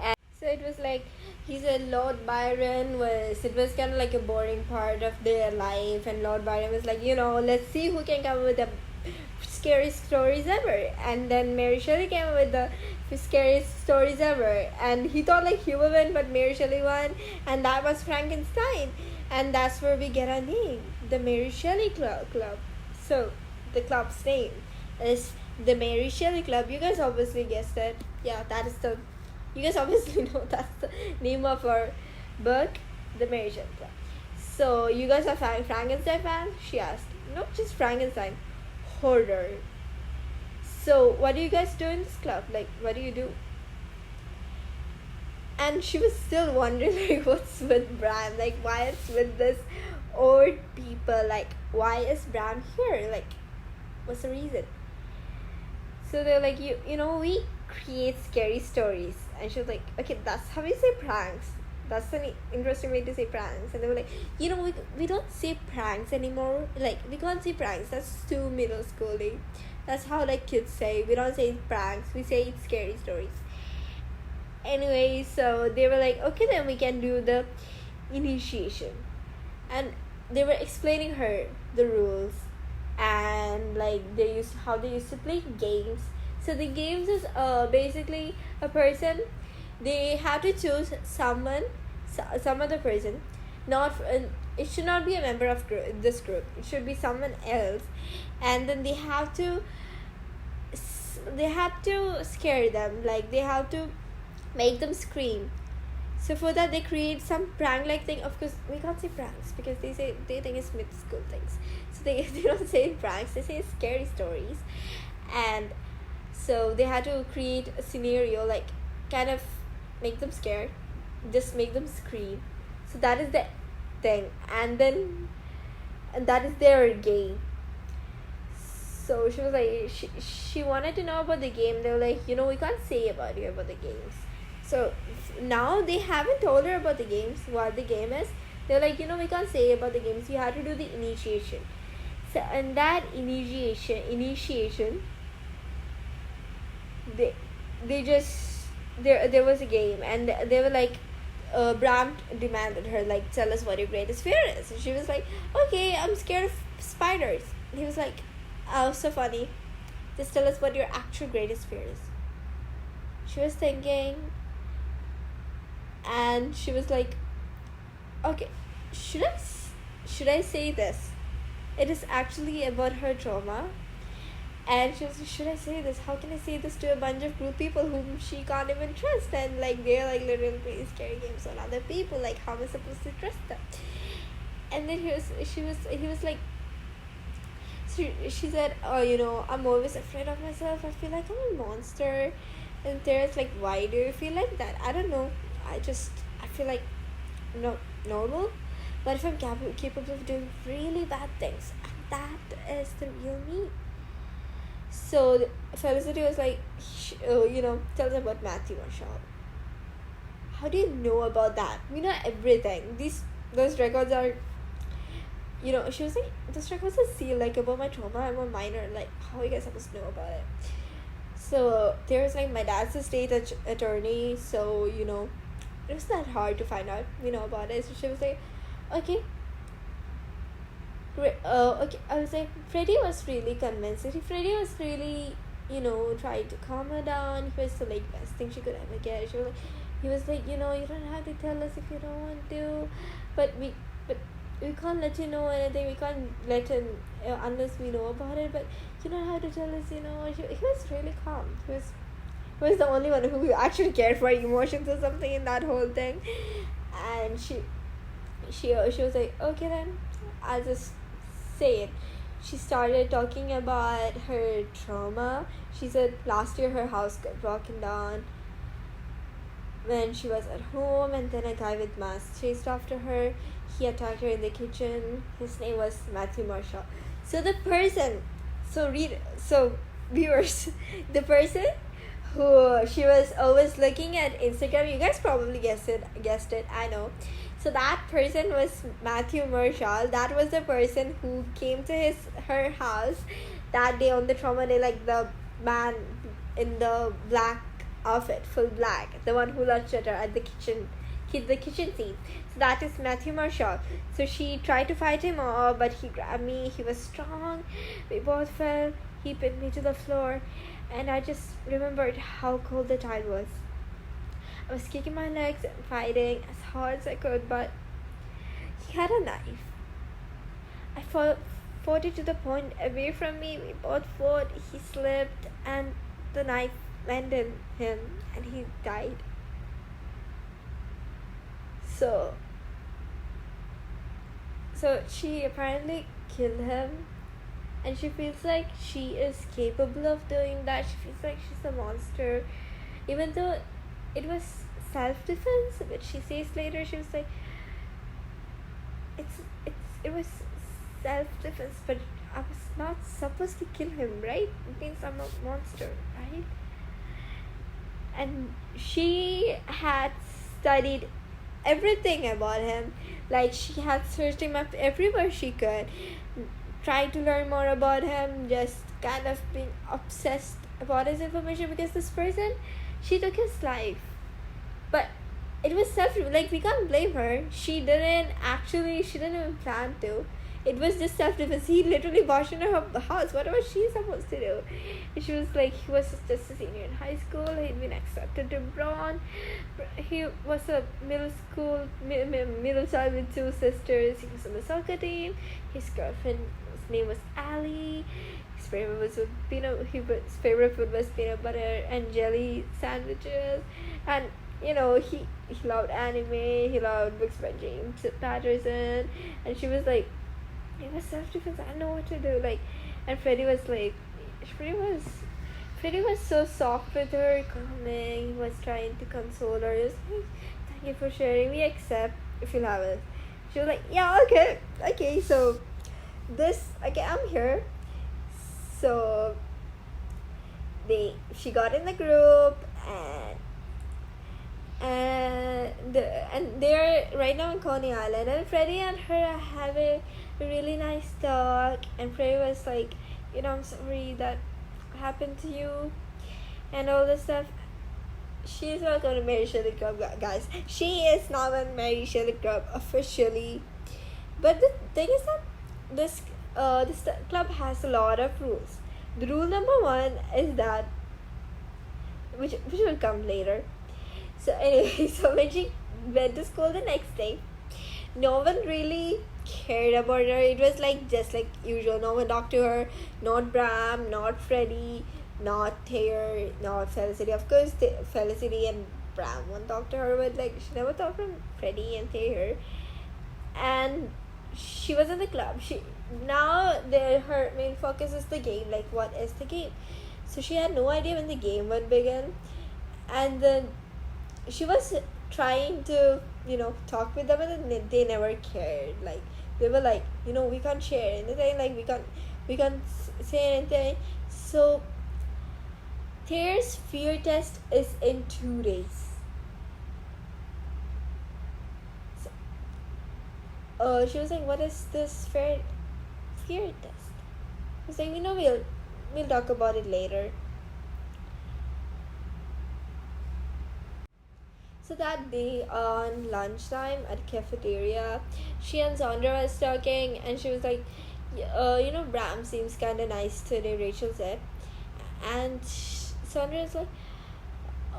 And so it was like, he said Lord Byron was kind of like a boring part of their life, and Lord Byron was like, let's see who can come up with the scariest stories ever. And then Mary Shelley came up with the scariest stories ever, and he thought like he would win, but Mary Shelley won, and that was Frankenstein. And that's where we get our name, the Mary Shelley Club. So the club's name is the Mary Shelley Club. You guys obviously guessed it. Yeah, you guys obviously know that's the name of our book, the Mary Shelley Club. So you guys are Frankenstein fan? She asked. Not just Frankenstein, horror. So what do you guys do in this club? Like, what do you do? And she was still wondering like, what's with Bram? Like, why it's with this old people? Like, why is Bram here? Like, what's the reason? So they're like, we create scary stories. And she was like, okay, that's how we say pranks. That's an interesting way to say pranks. And they were like, we don't say pranks anymore. Like, we can't say pranks. That's too middle schooly. That's how like kids say. We don't say pranks. We say scary stories. Anyway, so they were like, okay, then we can do the initiation. And they were explaining her the rules, and like how they used to play games. So the games is basically a person, they have to choose some other person, it should not be a member of this group, it should be someone else, and then they have to scare them, like they have to make them scream. So for that they create some prank like thing. Of course we can't say pranks because they think it's mid school things, so they don't say pranks, they say scary stories. And so they had to create a scenario, like kind of make them scared, just make them scream. So that is the thing, and that is their game. So she was like, she wanted to know about the game. They were like, we can't say about the games. So now they haven't told her about the games, what the game is. They're like, we can't say about the games. You have to do the initiation. So in that initiation, there was a game, and they were like, Bram demanded her, like, tell us what your greatest fear is. And she was like, okay, I'm scared of spiders. And he was like, oh, so funny. Just tell us what your actual greatest fear is. She was thinking, and she was like, okay, should I say this? It is actually about her trauma. And she was like, should I say this? How can I say this to a bunch of group people whom she can't even trust? And like they're like literally playing scary games on other people. Like, how am I supposed to trust them? And then he was like, she said, oh, I'm always afraid of myself. I feel like I'm a monster. And Tara's like, why do you feel like that? I don't know. I feel like normal. But if I'm capable of doing really bad things, that is the real me. So Felicity was like, tell them about Matthew Marshall. How do you know about that? We know everything. Those records are, she was like, those records are sealed, like about my trauma. I'm a minor. Like, how are you guys supposed to know about it? So there's like, my dad's a state attorney, so it was not hard to find out about it. So she was like, okay, I was like, Freddie was really convinced. Freddie was really trying to calm her down. He was the like best thing she could ever get. He was like, you don't have to tell us if you don't want to, but we can't let you know anything. We can't let him unless we know about it. But you don't have to tell us. He was really calm. He was the only one who actually cared for emotions or something in that whole thing. And she was like, okay then, I'll just say it. She started talking about her trauma. She said last year her house got broken down when she was at home, and then a guy with mask chased after her. He attacked her in the kitchen. His name was Matthew Marshall. So viewers, the person who she was always looking at Instagram. You guys probably guessed it, I know. So that person was Matthew Marshall. That was the person who came to her house that day on the trauma day, like the man in the black outfit, full black, the one who lunged at her at the kitchen scene. So that is Matthew Marshall. So she tried to fight him off, but he grabbed me. He was strong. We both fell. He pinned me to the floor, and I just remembered how cold the tide was. I was kicking my legs and fighting as hard as I could, but he had a knife. I fought it to the point away from me. We both fought. He slipped, and the knife landed him, and he died. So she apparently killed him, and she feels like she is capable of doing that. She feels like she's a monster, even though it was self-defense. But she says later, she was like, it was self-defense, but I was not supposed to kill him, right? It means I'm a monster, right? And she had studied everything about him. Like, she had searched him up everywhere she could, tried to learn more about him, just kind of being obsessed about his information, because this person, she took his life. But it was like, we can't blame her. She didn't even plan to. It was just self-defense. He literally barged into her house. What was she supposed to do? And she was like, he was just a senior in high school. He'd been accepted to Brown. He was a middle child with 2 sisters. He was on the soccer team. His girlfriend's name was Allie. His favorite food was peanut butter and jelly sandwiches. And he loved anime. He loved books by James Patterson. And she was like, it was self-defense. I don't know what to do. Like, and Freddie was so soft with her, calming. He was trying to console her. He was like, thank you for sharing. We accept if you have it. She was like, yeah, okay. So I'm here. So she got in the group, and they're right now in Coney Island, and Freddie and her have a really nice talk, and Freddie was like, I'm sorry that happened to you and all this stuff. She's not going to Mary Shelley Club, guys. She is not in Mary Shelley Club officially, but the thing is that this club has a lot of rules. The rule number 1 is that, which will come later. So anyway, so when she went to school the next day, no one really cared about her. It was like just like usual. No one talked to her. Not Bram, not Freddie, not Thayer, not Felicity. Of course, Felicity and Bram won't talk to her, but like she never talked to Freddie and Thayer. And she was in the club. Her main focus is the game. Like, what is the game? So she had no idea when the game would begin, and then she was trying to talk with them, and then they never cared. Like, they were like, we can't share anything, like we can't say anything. So Thayer's fear test is in 2 days. So she was like, what is this fear test? I was like, we'll talk about it later. So that day on lunchtime at cafeteria, she and Sandra was talking, and she was like, Bram seems kind of nice today, Rachel said. And Sandra was like,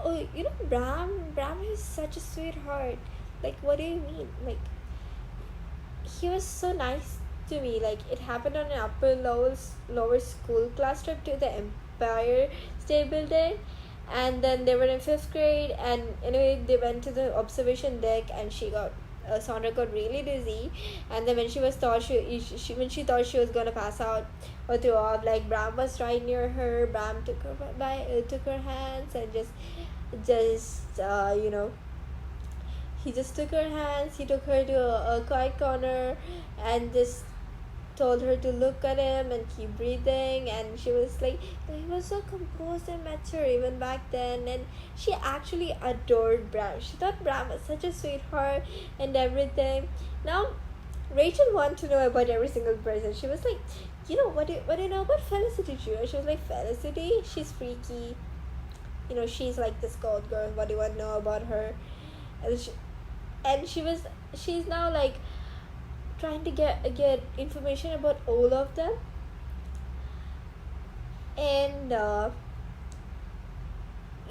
oh, Bram is such a sweetheart. Like, what do you mean? Like, he was so nice to me. Like, it happened on an lower school class trip to the Empire State Building. And then they were in 5th grade, and anyway, they went to the observation deck, and Sandra got really dizzy. And then when she thought she was gonna pass out or throw up, like, Bram was right near her. Bram took her hands and he just took her hands. He took her to a quiet corner and just told her to look at him and keep breathing, and she was like, he was so composed and mature even back then, and she actually adored Bram. She thought Bram was such a sweetheart and everything. Now Rachel wanted to know about every single person. She was like, what do you know about Felicity Jr.? She was like, Felicity, she's freaky. She's like this gold girl. What do you want to know about her? And she's now like trying to get information about all of them. And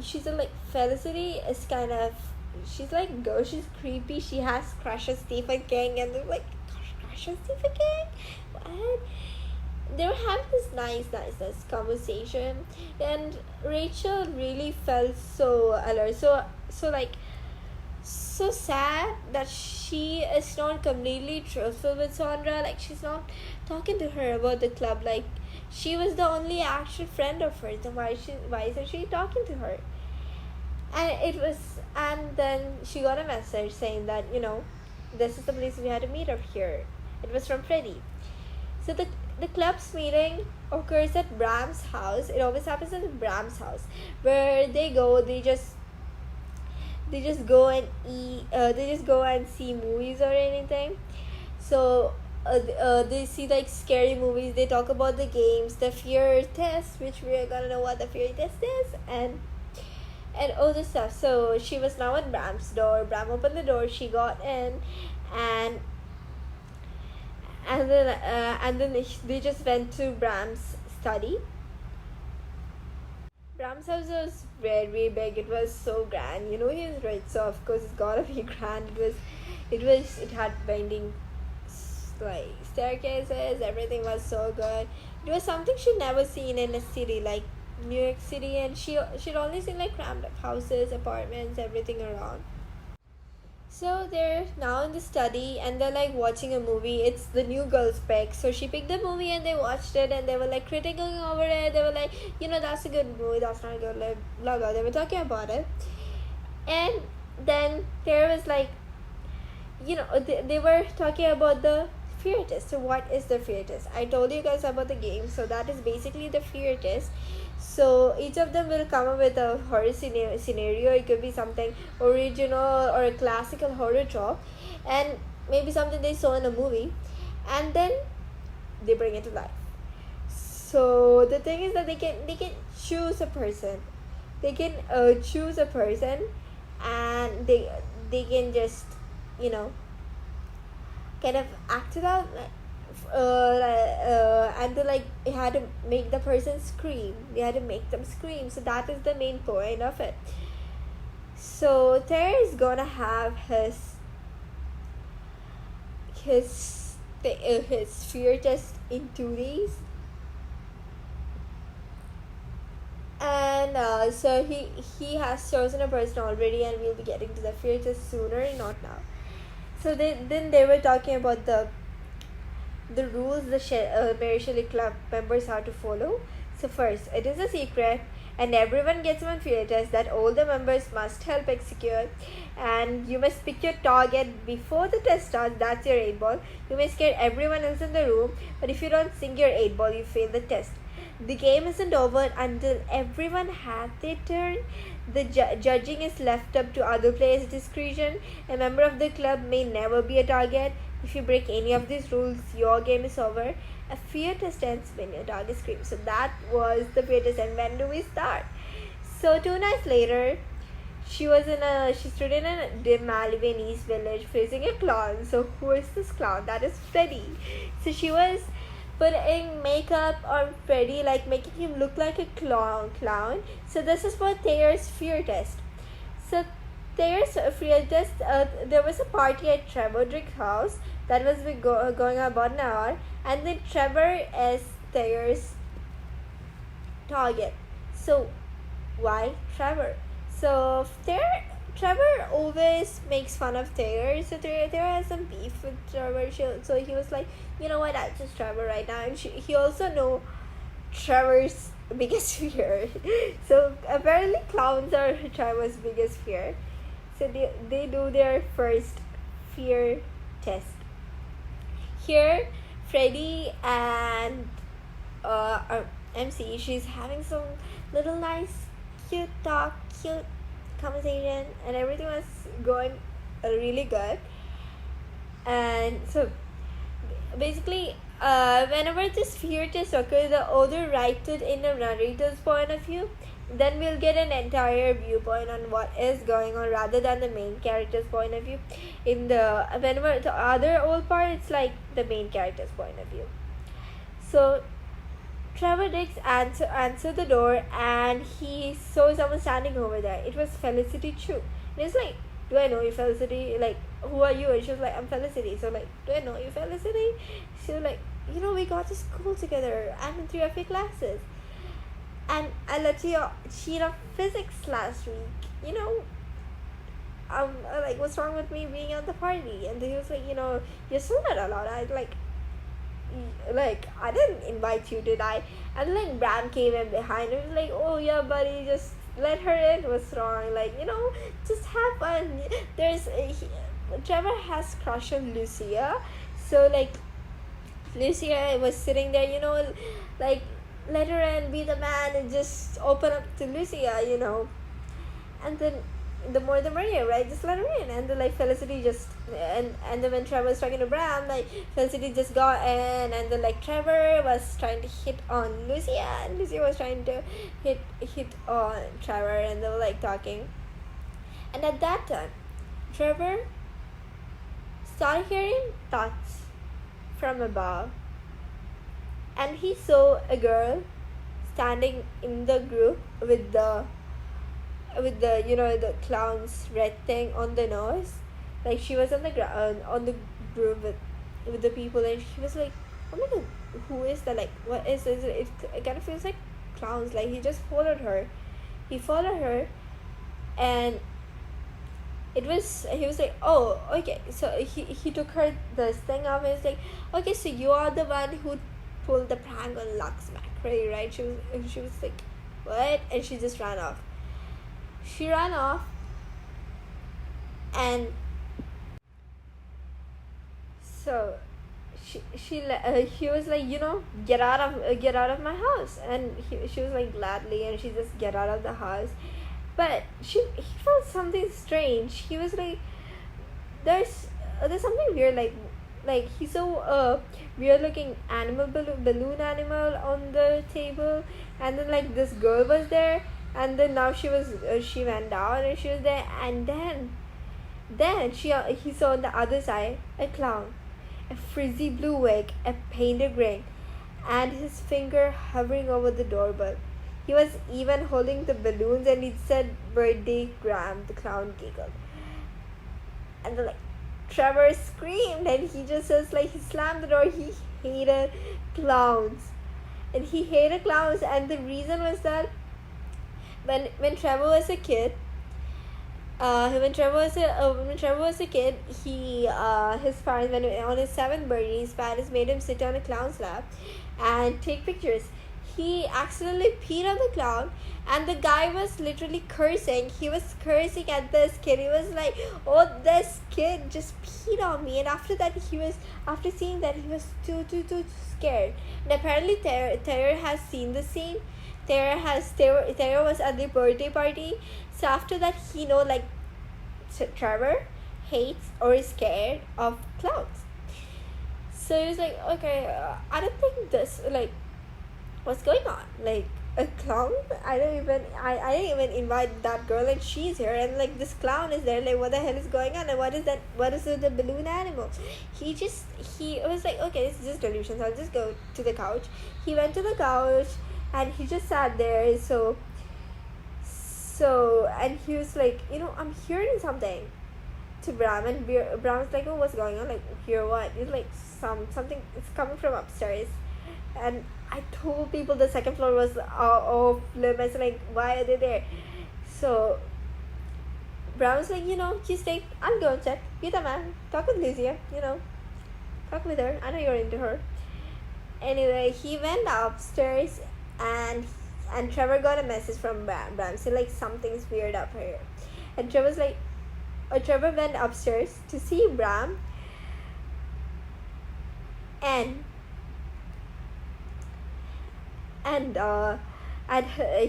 she's like, Felicity is kind of, she's like, girl, she's creepy. She has crushes Stephen King, and they're like, crushes Stephen King? What? They were having this nice conversation, and Rachel really felt so alert, so sad that she is not completely truthful with Sandra. Like, she's not talking to her about the club. Like, she was the only actual friend of hers, and why isn't she talking to her? And then she got a message saying that, this is the place we had to meet up here. It was from Freddie. So the club's meeting occurs at Bram's house. It always happens at Bram's house, where they just go and eat. They just go and see movies or anything. So they see like scary movies. They talk about the games, the fear test, which we are gonna know what the fear test is, and all this stuff. So she was now at Bram's door. Bram opened the door. She got in, and then they just went to Bram's study. Bram's house was very big. It was so grand. He was rich, so of course it's gotta be grand. It had bending like staircases. Everything was so good. It was something she'd never seen in a city like New York City, and she'd only seen like crammed up houses, apartments, everything around. So they're now in the study, and they're like watching a movie. It's the New Girl's Pick. So she picked the movie and they watched it, and they were like critiquing over it. They were like, that's a good movie, that's not a good, blah blah. They were talking about it. And then there was like, they were talking about the fear test. So what is the fear test? I told you guys about the game. So that is basically the fear test. So each of them will come up with a horror scenario. It could be something original or a classical horror trope, and maybe something they saw in a movie, and then they bring it to life. So the thing is that they can choose a person. They can choose a person, and they can just kind of act it out. And they had to make the person scream. They had to make them scream. So that is the main point of it. So Terry is gonna have his fear test in 2 days, and so he has chosen a person already, and we'll be getting to the fear test sooner, not now. So then they were talking about the rules the Mary Shelley Club members have to follow. So first, it is a secret, and everyone gets one fear test that all the members must help execute, and you must pick your target before the test starts. That's your 8-ball. You may scare everyone else in the room, but if you don't sing your 8-ball, you fail the test. The game isn't over until everyone has their turn. The judging is left up to other players' discretion. A member of the club may never be a target. If you break any of these rules, your game is over. A fear test ends when your target screams. So that was the fear test. And when do we start? So 2 nights later, she stood in a dim alleyway in East Village facing a clown. So who is this clown? That is Freddie. So she was putting makeup on Freddie, like making him look like a clown. So this is for Thayer's fear test. So Thayer's fear test, there was a party at Trevor Drick's house that was going on about an hour, and then Trevor is Thayer's target. So why Trevor? So Trevor always makes fun of Thayer. So Thayer has some beef with Trevor. So he was like, you know what, I'll just Trevor right now. And he also know Trevor's biggest fear. So apparently clowns are Trevor's biggest fear. So they do their first fear test. Here, Freddie and MC, she's having some little nice, cute talk, cute conversation, and everything was going really good. And so basically, whenever this fear test occurs, the author writes it in a narrator's point of view. Then we'll get an entire viewpoint on what is going on rather than the main character's point of view. In the whenever the other old part, it's like the main character's point of view. So Trevor Dix answer the door, and he saw someone standing over there. It was Felicity Chu. And it's like, do I know you, Felicity? Like, who are you? And she was like, I'm Felicity. So like, do I know you, Felicity? She was like, we got to school together. I'm in 3 of your classes. And I let you cheat on physics last week. Like, what's wrong with me being at the party? And he was like, you're still not allowed. I I didn't invite you, did I? And like Bram came in behind him, like, oh yeah, buddy, just let her in. What's wrong? Like, just have fun. Trevor has crush on Lucia, so like Lucia was sitting there, like, let her in, be the man, and just open up to Lucia, and then the more the merrier, right? Just let her in. And then like Felicity just and then when Trevor was talking to Bram, like Felicity just got in, and then like Trevor was trying to hit on Lucia, and Lucia was trying to hit on Trevor, and they were like talking. And at that time, Trevor started hearing thoughts from above, and he saw a girl standing in the group with the the clown's red thing on the nose. Like, she was on the ground on the group with the people, and she was like, oh my god, who is that? Like, what is this? It kind of feels like clowns. Like, he followed her, and he was like, oh, okay. So he took her this thing off, and he's like, okay, so you are the one who pulled the prank on Lux McRae, right? She was like, what? And she just ran off. And so he was like, get out of my house. And she was like, gladly, and she just get out of the house. But he felt something strange. He was like, there's something weird, like he saw a weird looking balloon animal on the table, and then like this girl was there, and then now she went down, and she was there, and then he saw on the other side a clown, a frizzy blue wig, a painted ring, and his finger hovering over the doorbell. He was even holding the balloons, and he said, "Birthday, Graham." The clown giggled, and then like Trevor screamed, and he just says, like, he slammed the door. He hated clowns, and the reason was that when Trevor was a kid, he his parents, when on his 7th birthday, his parents made him sit on a clown's lap and take pictures. He accidentally peed on the clown, and the guy was literally cursing. He was cursing at this kid. He was like, oh, this kid just peed on me. And after seeing that, he was too scared. And apparently Tara has seen the scene. Tara was at the birthday party. So after that, he know, like, Trevor hates or is scared of clowns. So he was like, okay, I don't think this, like, what's going on? Like, a clown? I didn't even invite that girl, and she's here, and like this clown is there. Like, what the hell is going on? And what is the balloon animal? He was like, okay, this is just delusions. I'll just go to the couch. He went to the couch, and he just sat there. So and he was like, I'm hearing something to Bram, and Bram's like, oh, what's going on? Like, hear what? It's like something. It's coming from upstairs. And I told people the second floor was off limits. Like, why are they there? So Brown was like, you stay. I'll go and check. Be the man. Talk with Lucia. Talk with her. I know you're into her. Anyway, he went upstairs, and Trevor got a message from Bram. So like, something's weird up here. And Trevor went upstairs to see Bram, and and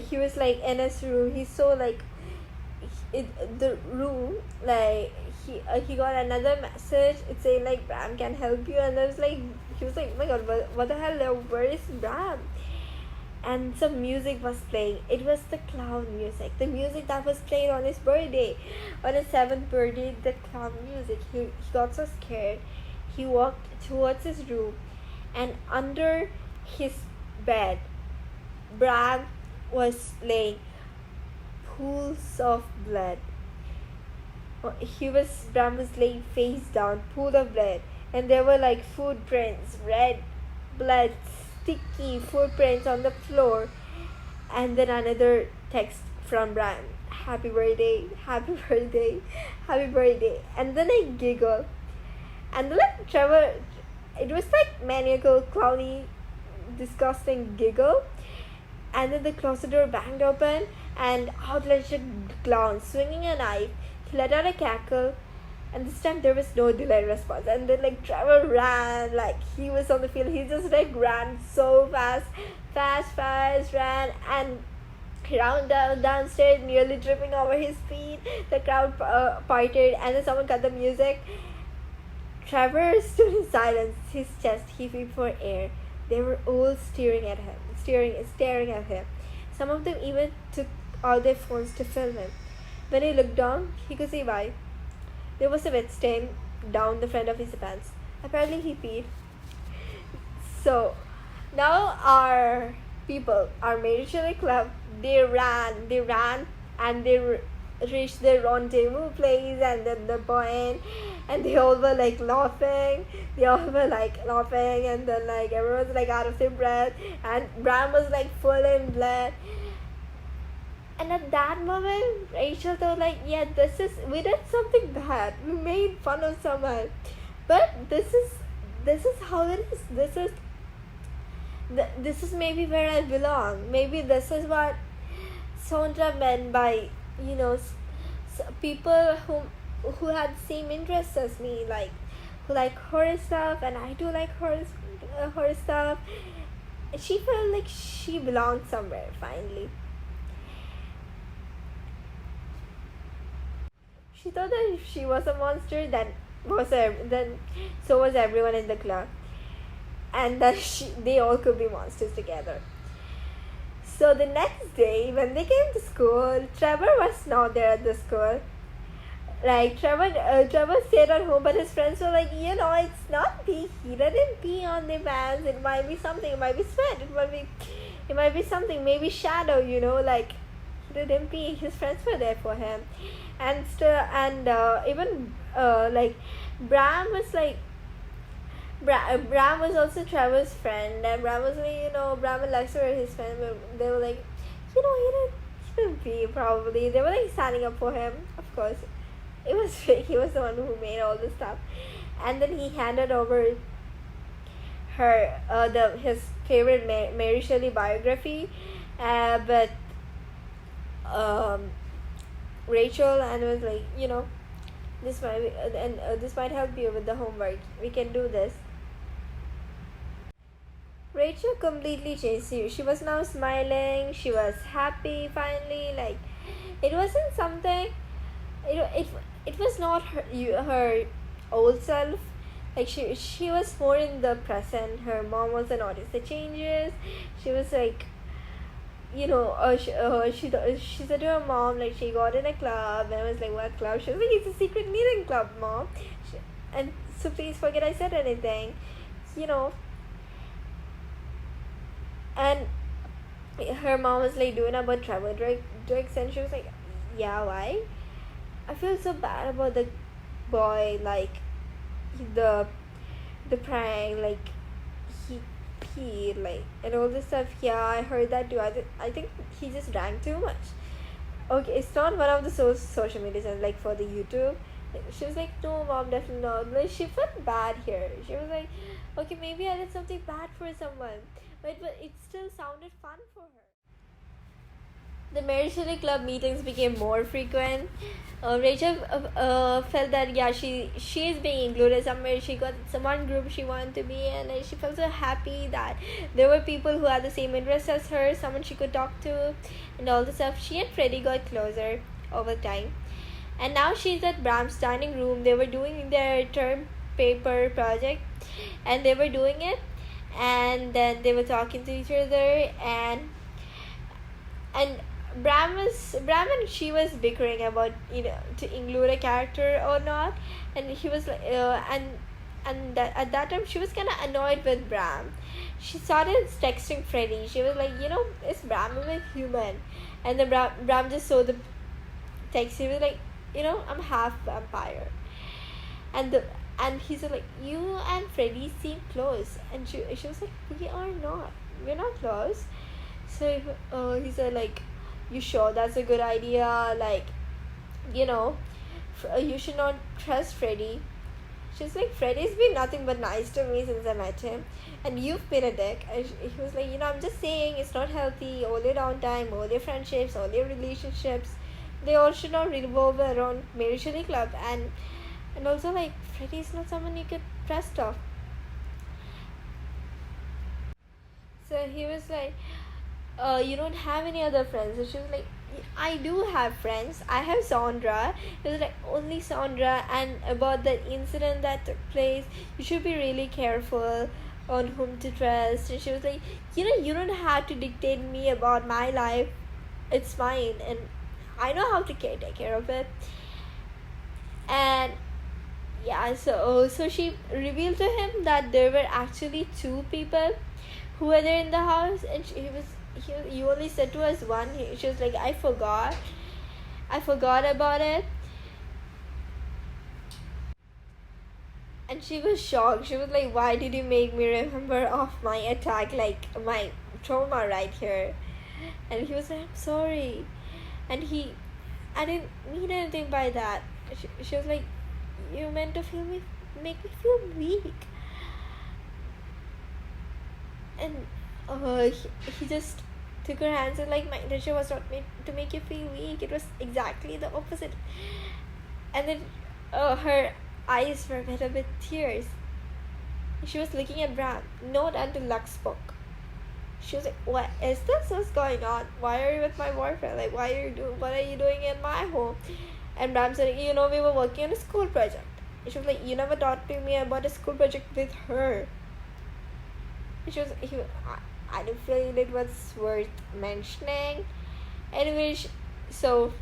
he was like in his room. He saw like the room, like he got another message. It's saying like Bram can help you, and I was like, he was like, oh my god, what the hell, where is Bram? And some music was playing. It was the clown music, the music that was played on his birthday, on his 7th birthday. The clown music. He got so scared. He walked towards his room, and under his bed, Bram was laying pools of blood. Bram was laying face down, pool of blood, and there were like footprints, red blood, sticky footprints on the floor, and then another text from Bram: "Happy birthday, happy birthday, happy birthday." And then I giggle, and then like Trevor, it was like maniacal, clowny, disgusting giggle. And then the closet door banged open, and out lurched a clown swinging a knife. He let out a cackle, and this time there was no delayed response. And then like Trevor ran like he was on the field. He just like ran so fast, ran and round downstairs, nearly tripping over his feet. The crowd parted, and then someone cut the music. Trevor stood in silence, his chest heaving for air. They were all staring at him. Some of them even took out their phones to film him. When he looked down, he could see why. There was a wet stain down the front of his pants. Apparently he peed. So now our people, our Mary Shelley Club, they ran and they reached their rendezvous place, and then the point, and they all were like laughing. And then like everyone was like out of their breath, and Bram was like full in blood. And at that moment, Rachel thought like, yeah, we did something bad. We made fun of someone, but this is how it is. This is maybe where I belong. Maybe this is what Sondra meant by, people who had same interests as me, like who like horror stuff, and I do like horror stuff. She felt like she belonged somewhere finally. She thought that if she was a monster, then so was everyone in the club, and that they all could be monsters together. So the next day, when they came to school, Trevor was not there at the school. Like Trevor stayed at home, but his friends were like, it's not pee. He didn't pee on the pants. It might be something. It might be sweat. It might be something. Maybe shadow. Like he didn't pee. His friends were there for him, and even like Bram was like. Bram was also Trevor's friend, and Bram was like, Bram and Lexa were his friend, but they were like, he didn't pee probably. They were like standing up for him, of course. It was fake. He was the one who made all this stuff, and then he handed over his favorite Mary Shelley biography, but Rachel, and was like, this might be, this might help you with the homework. We can do this. Rachel completely changed. She was now smiling. She was happy finally. Like it wasn't something. It was not her old self. Like she was more in the present. Her mom also noticed the changes. She was like, she said to her mom, like, she got in a club, and I was like, what club? She was like, it's a secret knitting club, mom. And so please forget I said anything, and her mom was like doing about travel drugs, and she was like, yeah, why? I feel so bad about the boy, like the prank, like he peed, like, and all this stuff. Yeah, I heard that too. I think he just drank too much. Okay, it's not one of the social media channels, like for the YouTube. She was like, no, mom, definitely not. Like, she felt bad here. She was like, okay, maybe I did something bad for someone, but it still sounded fun for her. The Mary Shelley Club meetings became more frequent. Rachel felt that yeah, she is being included somewhere. She got some one group she wanted to be in, and she felt so happy that there were people who had the same interests as her, someone she could talk to, and all the stuff. She and Freddie got closer over time, and now she's at Bram's dining room. They were doing their term paper project, and they were doing it, and then they were talking to each other, and Bram and she was bickering about to include a character or not, and he was like and that at that time she was kind of annoyed with Bram. She started texting Freddie. She was like, is Bram even human? And then Bram just saw the text. He was like, I'm half vampire, and he's like, you and Freddie seem close, and she was like, we're not close. So he said like, you sure that's a good idea? Like, you should not trust Freddie. She's like, Freddie's been nothing but nice to me since I met him, and you've been a dick. And he was like, I'm just saying it's not healthy. All your downtime, all your friendships, all your relationships, they all should not revolve around Mary Shelley Club. And also like, Freddie's not someone you could trust of. So he was like, you don't have any other friends? And she was like, I do have friends. I have Sandra. It was like, only Sandra. And about that incident that took place, you should be really careful on whom to trust. And she was like, you don't have to dictate me about my life. It's mine, and I know how to take care of it. And yeah, so she revealed to him that there were actually two people who were there in the house, and you only said to us one. She was like, I forgot about it. And she was shocked. She was like, why did you make me remember of my attack, like my trauma right here? And he was like, I'm sorry. And I didn't mean anything by that. She was like, you meant to make me feel weak. And he just took her hands and like, my intention was not made to make you feel weak. It was exactly the opposite. And then her eyes were wet with tears. She was looking at Bram, not until Lux spoke. She was like, what is this? What's going on? Why are you with my boyfriend? Like, what are you doing in my home? And Bram said, we were working on a school project. And she was like, you never talked to me about a school project with her. And I didn't feel it was worth mentioning. Anyway, so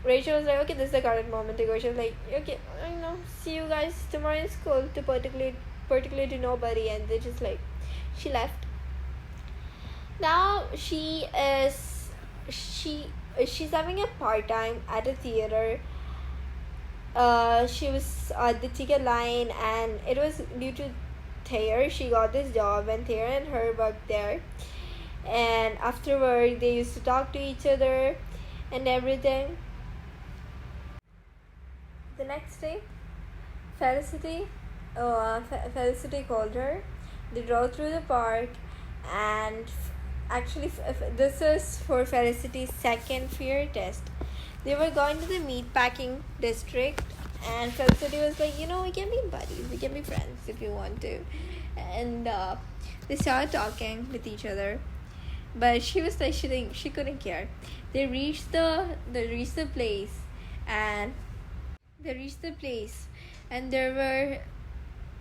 Rachel was like, okay, this is the correct moment to go. She was like, okay, see you guys tomorrow in school, to particularly to nobody. And they just like, she left. Now she's having a part-time at a theater. She was at the ticket line, and it was due to Thayer. She got this job, and Thayer and her worked there. And afterward, they used to talk to each other and everything. The next day, Felicity called her. They drove through the park, and actually this is for Felicity's second fear test. They were going to the meatpacking district, and Felicity was like, we can be buddies, we can be friends if you want to. And they started talking with each other, but she was like, she couldn't care. They reached the place, and there were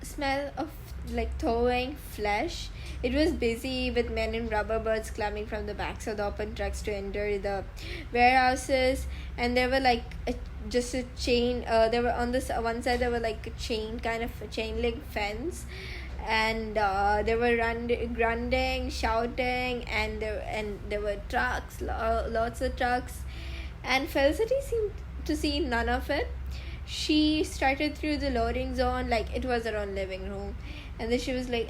smell of like thawing flesh. It was busy with men in rubber boots climbing from the backs of the open trucks to enter the warehouses. And there were like just a chain. There were on this one side, there were like a chain link fence, and they were grunting, shouting, and there were trucks, lots of trucks. And Felicity seemed to see none of it. She started through the loading zone like it was her own living room. And then she was like,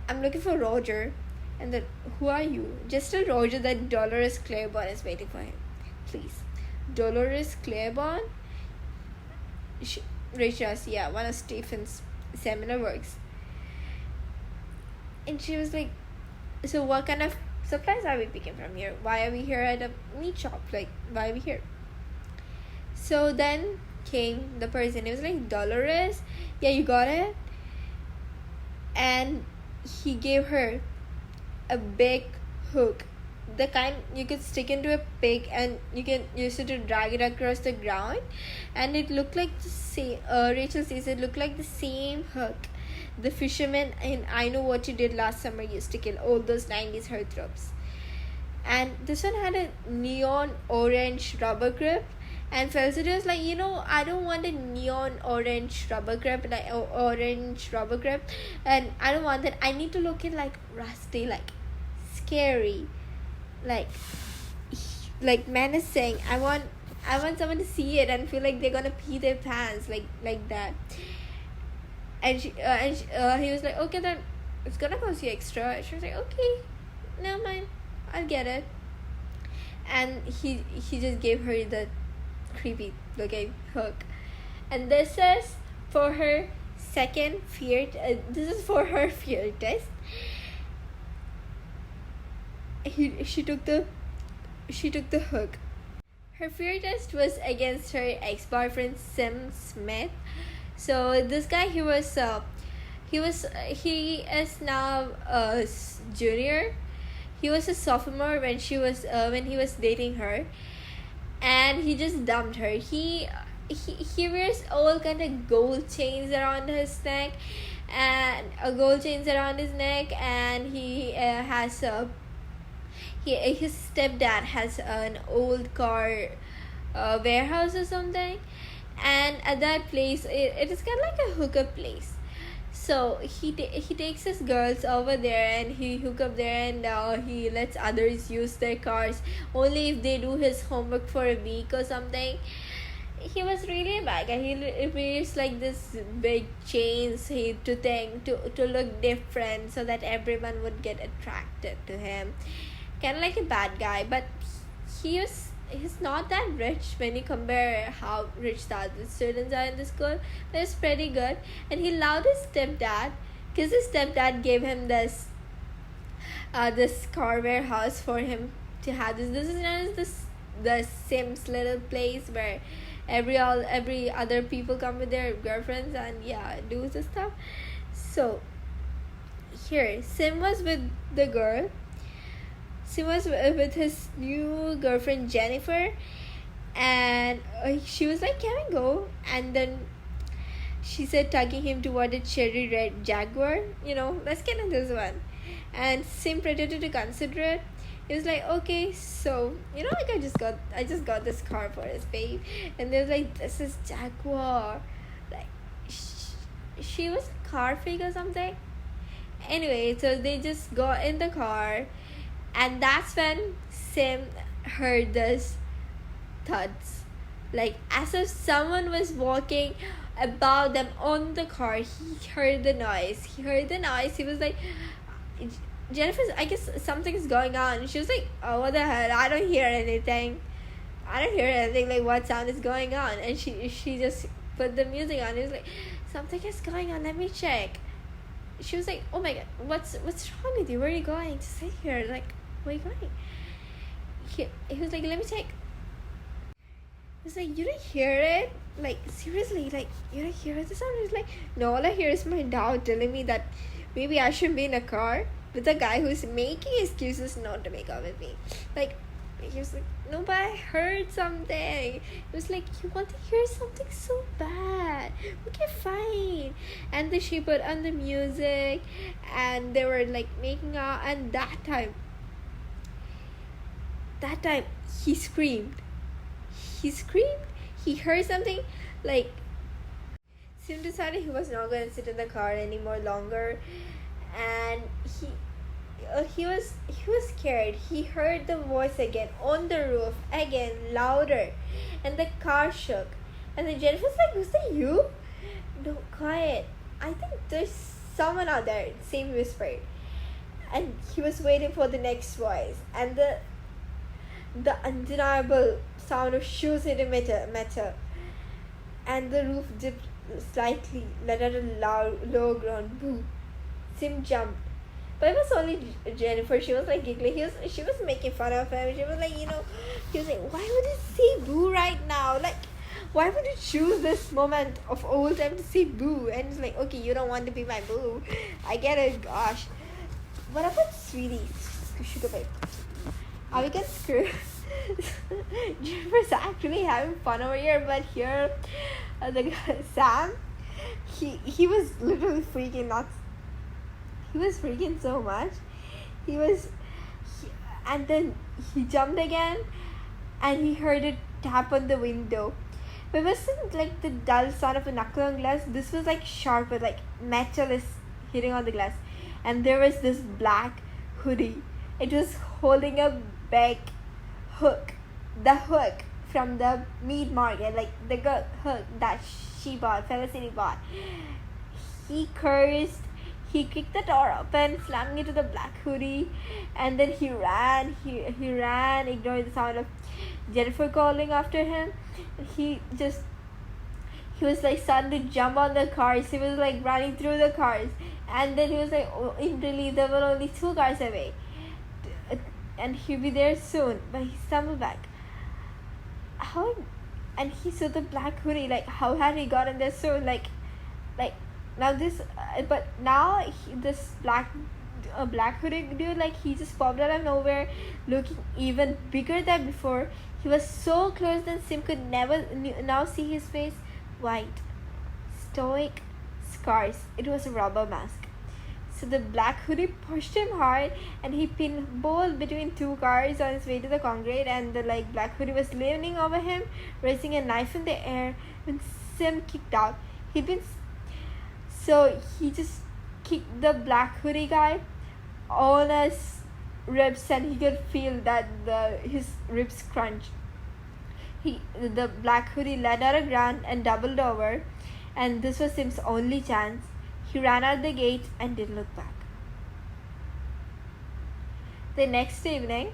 I'm looking for Roger. And then, who are you? Just tell Roger that Dolores Claiborne is waiting for him, please. Dolores Claiborne? Rachel asked, yeah, one of Stephen's seminal works. And she was like, so what kind of supplies are we picking from here? Why are we here at a meat shop? Like, why are we here? So then came the person. It was like, Dolores, yeah, you got it. And he gave her a big hook, the kind you could stick into a pig and you can use it to drag it across the ground, and it looked like the same. Rachel says it looked like the same hook the fisherman in I Know What You Did Last Summer used to kill all those 90s heartthrobs. And this one had a neon orange rubber grip, and Felicity was like, I don't want a neon orange rubber grip, like orange rubber grip, and I don't want that. I need to look it like rusty, like scary, like menacing. I want someone to see it and feel like they're gonna pee their pants, like that. And he was like, okay, then it's gonna cost you extra. She was like, okay, never mind, I'll get it. And he just gave her the creepy looking hook. And this is for her second fear. This is for her fear test. She took the hook. Her fear test was against her ex-boyfriend Sim Smith. So this guy, he is now a junior. He was a sophomore when he was dating her, and he just dumped her. He wears all kind of gold chains around his neck, and he has his stepdad has an old car warehouse or something, and at that place it is kind of like a hookup place. So he takes his girls over there and he hook up there, and he lets others use their cars only if they do his homework for a week or something. He was really a bad guy. He wears like this big chains to look different so that everyone would get attracted to him. Kind of like a bad guy, but he's not that rich when you compare how rich the other students are in the school. But it's pretty good. And he loved his stepdad because his stepdad gave him this car warehouse for him to have. This is known as the Sims little place where every other people come with their girlfriends and do the stuff. So here Sim was with the girl. Sim was with his new girlfriend Jennifer, and she was like, can we go? And then she said, tugging him toward a cherry red Jaguar, let's get in this one. And Sim pretended to consider it. He was like, okay, so like I just got this car for his babe. And they was like, this is Jaguar. Like she was a car freak or something. Anyway, so they just got in the car, and that's when Sim heard this thuds, like as if someone was walking above them on the car. He heard the noise. He was like, Jennifer, I guess something's going on. She was like, oh, what the hell? I don't hear anything. Like, what sound is going on? And she just put the music on. It was like, something is going on. Let me check. She was like, oh my god, what's wrong with you? Where are you going? To sit here. Like, where are you going? He was like, let me check. He was like, you didn't hear it? Like, seriously, like, you didn't hear the sound? He was like, no, all I hear is my dad telling me that maybe I shouldn't be in a car with a guy who's making excuses not to make out with me. Like, he was like, no, but I heard something. It was like, you want to hear something so bad. Okay, fine. And then she put on the music, and they were like making out, and that time he screamed. He heard something. Like, Sim decided he was not going to sit in the car anymore longer, and he was scared. He heard the voice again on the roof, again louder, and the car shook. And then Jennifer was like, was that you? No, quiet, I think there's someone out there, Sam whispered. And he was waiting for the next voice, and the undeniable sound of shoes hitting metal, and the roof dipped slightly, let out a low groan. Boom. Sim jumped, But it was only Jennifer. She was like giggling. She was making fun of him. She was like, he was like, why would you say boo right now? Like, why would you choose this moment of old time to say boo? And it's like, okay, you don't want to be my boo. I get it. Gosh. What about sweetie? Sugar babe. Are we getting screwed? Jennifer's actually having fun over here, but here, the guy, Sam, he was literally freaking nuts. He was freaking so much. And then he jumped again, and he heard it tap on the window. But it wasn't like the dull sound of a knuckle on glass. This was like sharp, but like metal is hitting on the glass. And there was this black hoodie. It was holding a big hook. The hook from the meat market, like the hook that Felicity bought. He cursed. He kicked the door open, slamming into the black hoodie, and then he ran. He ran, ignoring the sound of Jennifer calling after him. He was like starting to jump on the cars. He was like running through the cars, and then he was like, in relief, there were only 2 cars away, and he'll be there soon. But he stumbled back. And he saw the black hoodie. Like, how had he gotten there soon? Like now this, but now this black hoodie dude, like, he just popped out of nowhere, looking even bigger than before. He was so close that Sim could never now see his face. White, stoic scars. It was a rubber mask. So the black hoodie pushed him hard, and he pinballed between 2 cars on his way to the concrete. And the black hoodie was leaning over him, raising a knife in the air when Sim kicked out. So he just kicked the black hoodie guy on his ribs, and he could feel that his ribs crunch. The black hoodie let out a grunt and doubled over, and this was Sim's only chance. He ran out the gate and didn't look back. The next evening,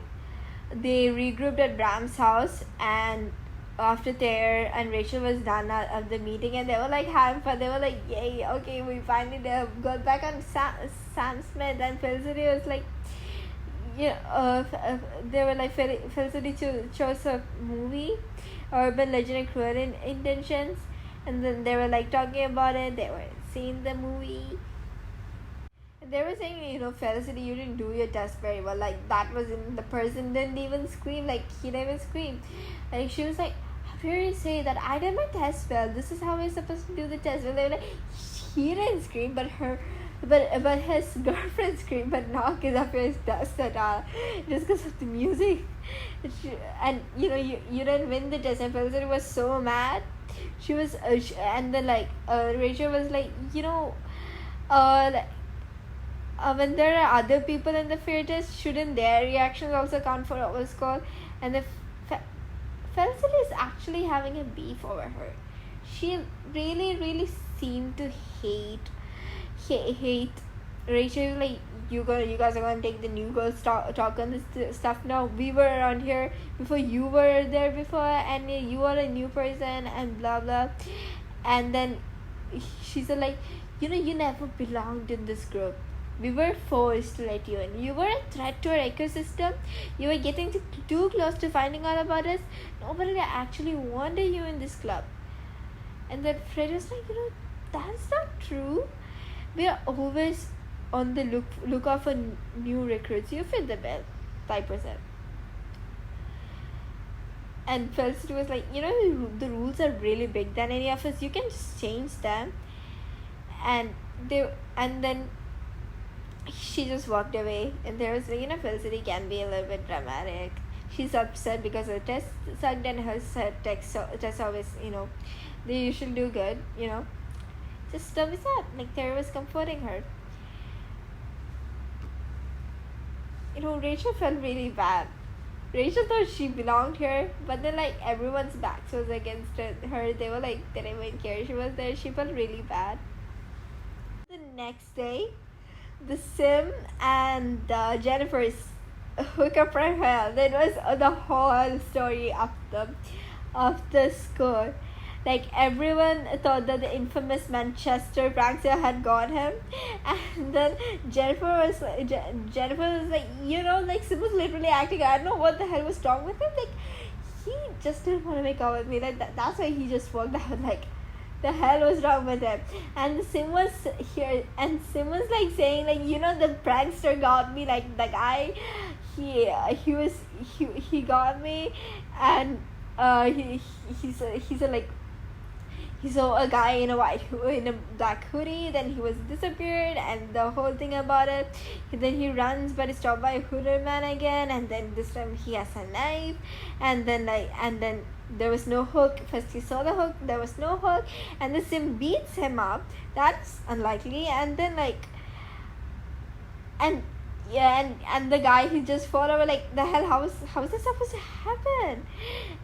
they regrouped at Bram's house, and after Thayer and Rachel was done of the meeting, and they were like having fun. They were like, yay, okay, we finally got back on Sam Smith. And Felicity was like, they were like, Felicity chose a movie, Urban Legend and Cruel Intentions, and then they were like talking about it. They were seeing the movie, and they were saying, Felicity, you didn't do your test very well. Like, that was in the person didn't even scream. Like, he didn't even scream. Like, she was like, how dare you say that I did my test well? This is how we're supposed to do the test well. They were like, he didn't scream, but his girlfriend screamed, but not because of his test at all, just because of the music. And you didn't win the test, and Felicity was so mad. She was and then Rachel was like, when there are other people in the fear test, shouldn't their reactions also count for our score? And the Felicity is actually having a beef over her. She really seemed to hate Rachel. Like, you guys are gonna take the new girls talk on this stuff now. We were around here before you were there before, and you are a new person, and blah blah. And then she's like, you never belonged in this group. We were forced to let you in. You were a threat to our ecosystem. You were getting too close to finding out about us. Nobody actually wanted you in this club. And then Fred was like, that's not true. We are always on the lookout for new recruits. You fit the bill, 5%. And Felicity was like, the rules are really big than any of us. You can just change them. And then she just walked away. And there was Felicity can be a little bit dramatic. She's upset because her test sucked, and her test always, they usually do good, Just don't be sad. Like, Terry was comforting her. Rachel felt really bad. Rachel thought she belonged here, but then everyone's backs was against her. They were like, they didn't even care she was there. She felt really bad. The next day, the Sim and Jennifer's hook up from hell. That was the whole story of the score. Like everyone thought that the infamous Manchester prankster had got him, and then Jennifer was like, like Sim was literally acting. I don't know what the hell was wrong with him. Like he just didn't want to make out with me. Like that's why he just walked out. Like the hell was wrong with him? And Sim was here, and Sim was like saying like, the prankster got me. Like the guy, he got me, and he said like he saw a guy in a black hoodie, then he was disappeared, and the whole thing about it. Then he runs but is stopped by a hooded man again, and then this time he has a knife, and then there was no hook. First he saw the hook, there was no hook, and the Sim beats him up. That's unlikely. And then and the guy, he just fall over. Like the hell, how is this supposed to happen?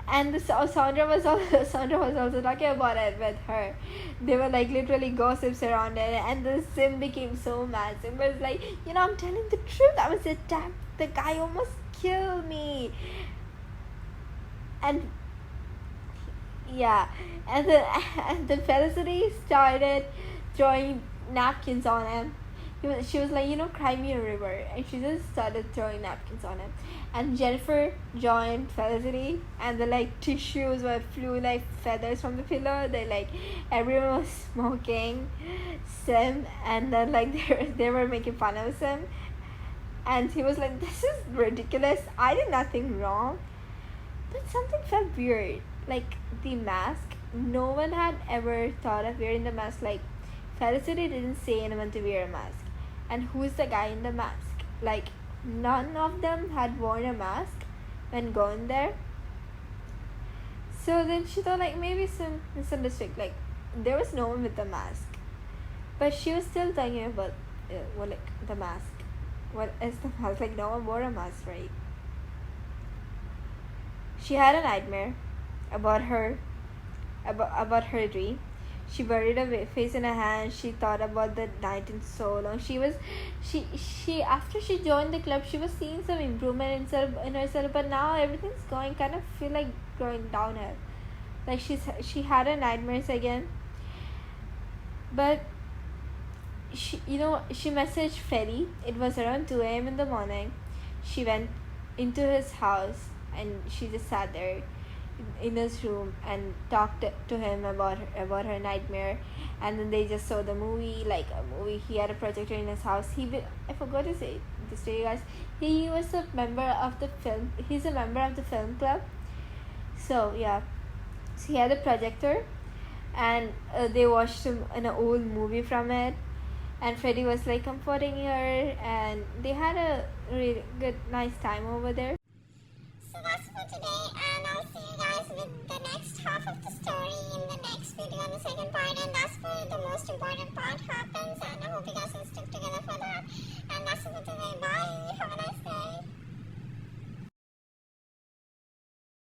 And Sandra was also talking about it with her. They were like literally gossips around it, and the Sim became so mad. Sim was like, I'm telling the truth, I was attacked, the guy almost killed me. And yeah, and then Felicity started throwing napkins on him. She was like, cry me a river, and she just started throwing napkins on him. And Jennifer joined Felicity, and the tissues flew like feathers from the pillow. Everyone was smoking Sim, and then they were making fun of Sim, and he was like, this is ridiculous, I did nothing wrong. But something felt weird, like the mask. No one had ever thought of wearing the mask. Like Felicity didn't say anyone to wear a mask. And who's the guy in the mask? Like none of them had worn a mask when going there. So then she thought like maybe some misunderstood. Like there was no one with the mask, but she was still talking about the mask. What is the mask? Like no one wore a mask, right? She had a nightmare about her dream. She buried her face in her hands. She thought about the night in so long. She after she joined the club, she was seeing some improvement in herself, but now everything's going downhill. Like she had her nightmares again. But she messaged Freddie. It was around 2 a.m. in the morning. She went into his house, and she just sat there in his room and talked to him about her nightmare. And then they just saw the movie, he had a projector in his house. I forgot to say this to you guys, he's a member of the film club. So yeah, so he had a projector, and they watched an old movie from it, and Freddie was comforting her, and they had a really nice time over there. So that's for today, and I'll see you guys with the next half of the story in the next video on the second part, and that's where the most important part happens, and I hope you guys will stick together for that. And that's it for today. Bye. Have a nice day.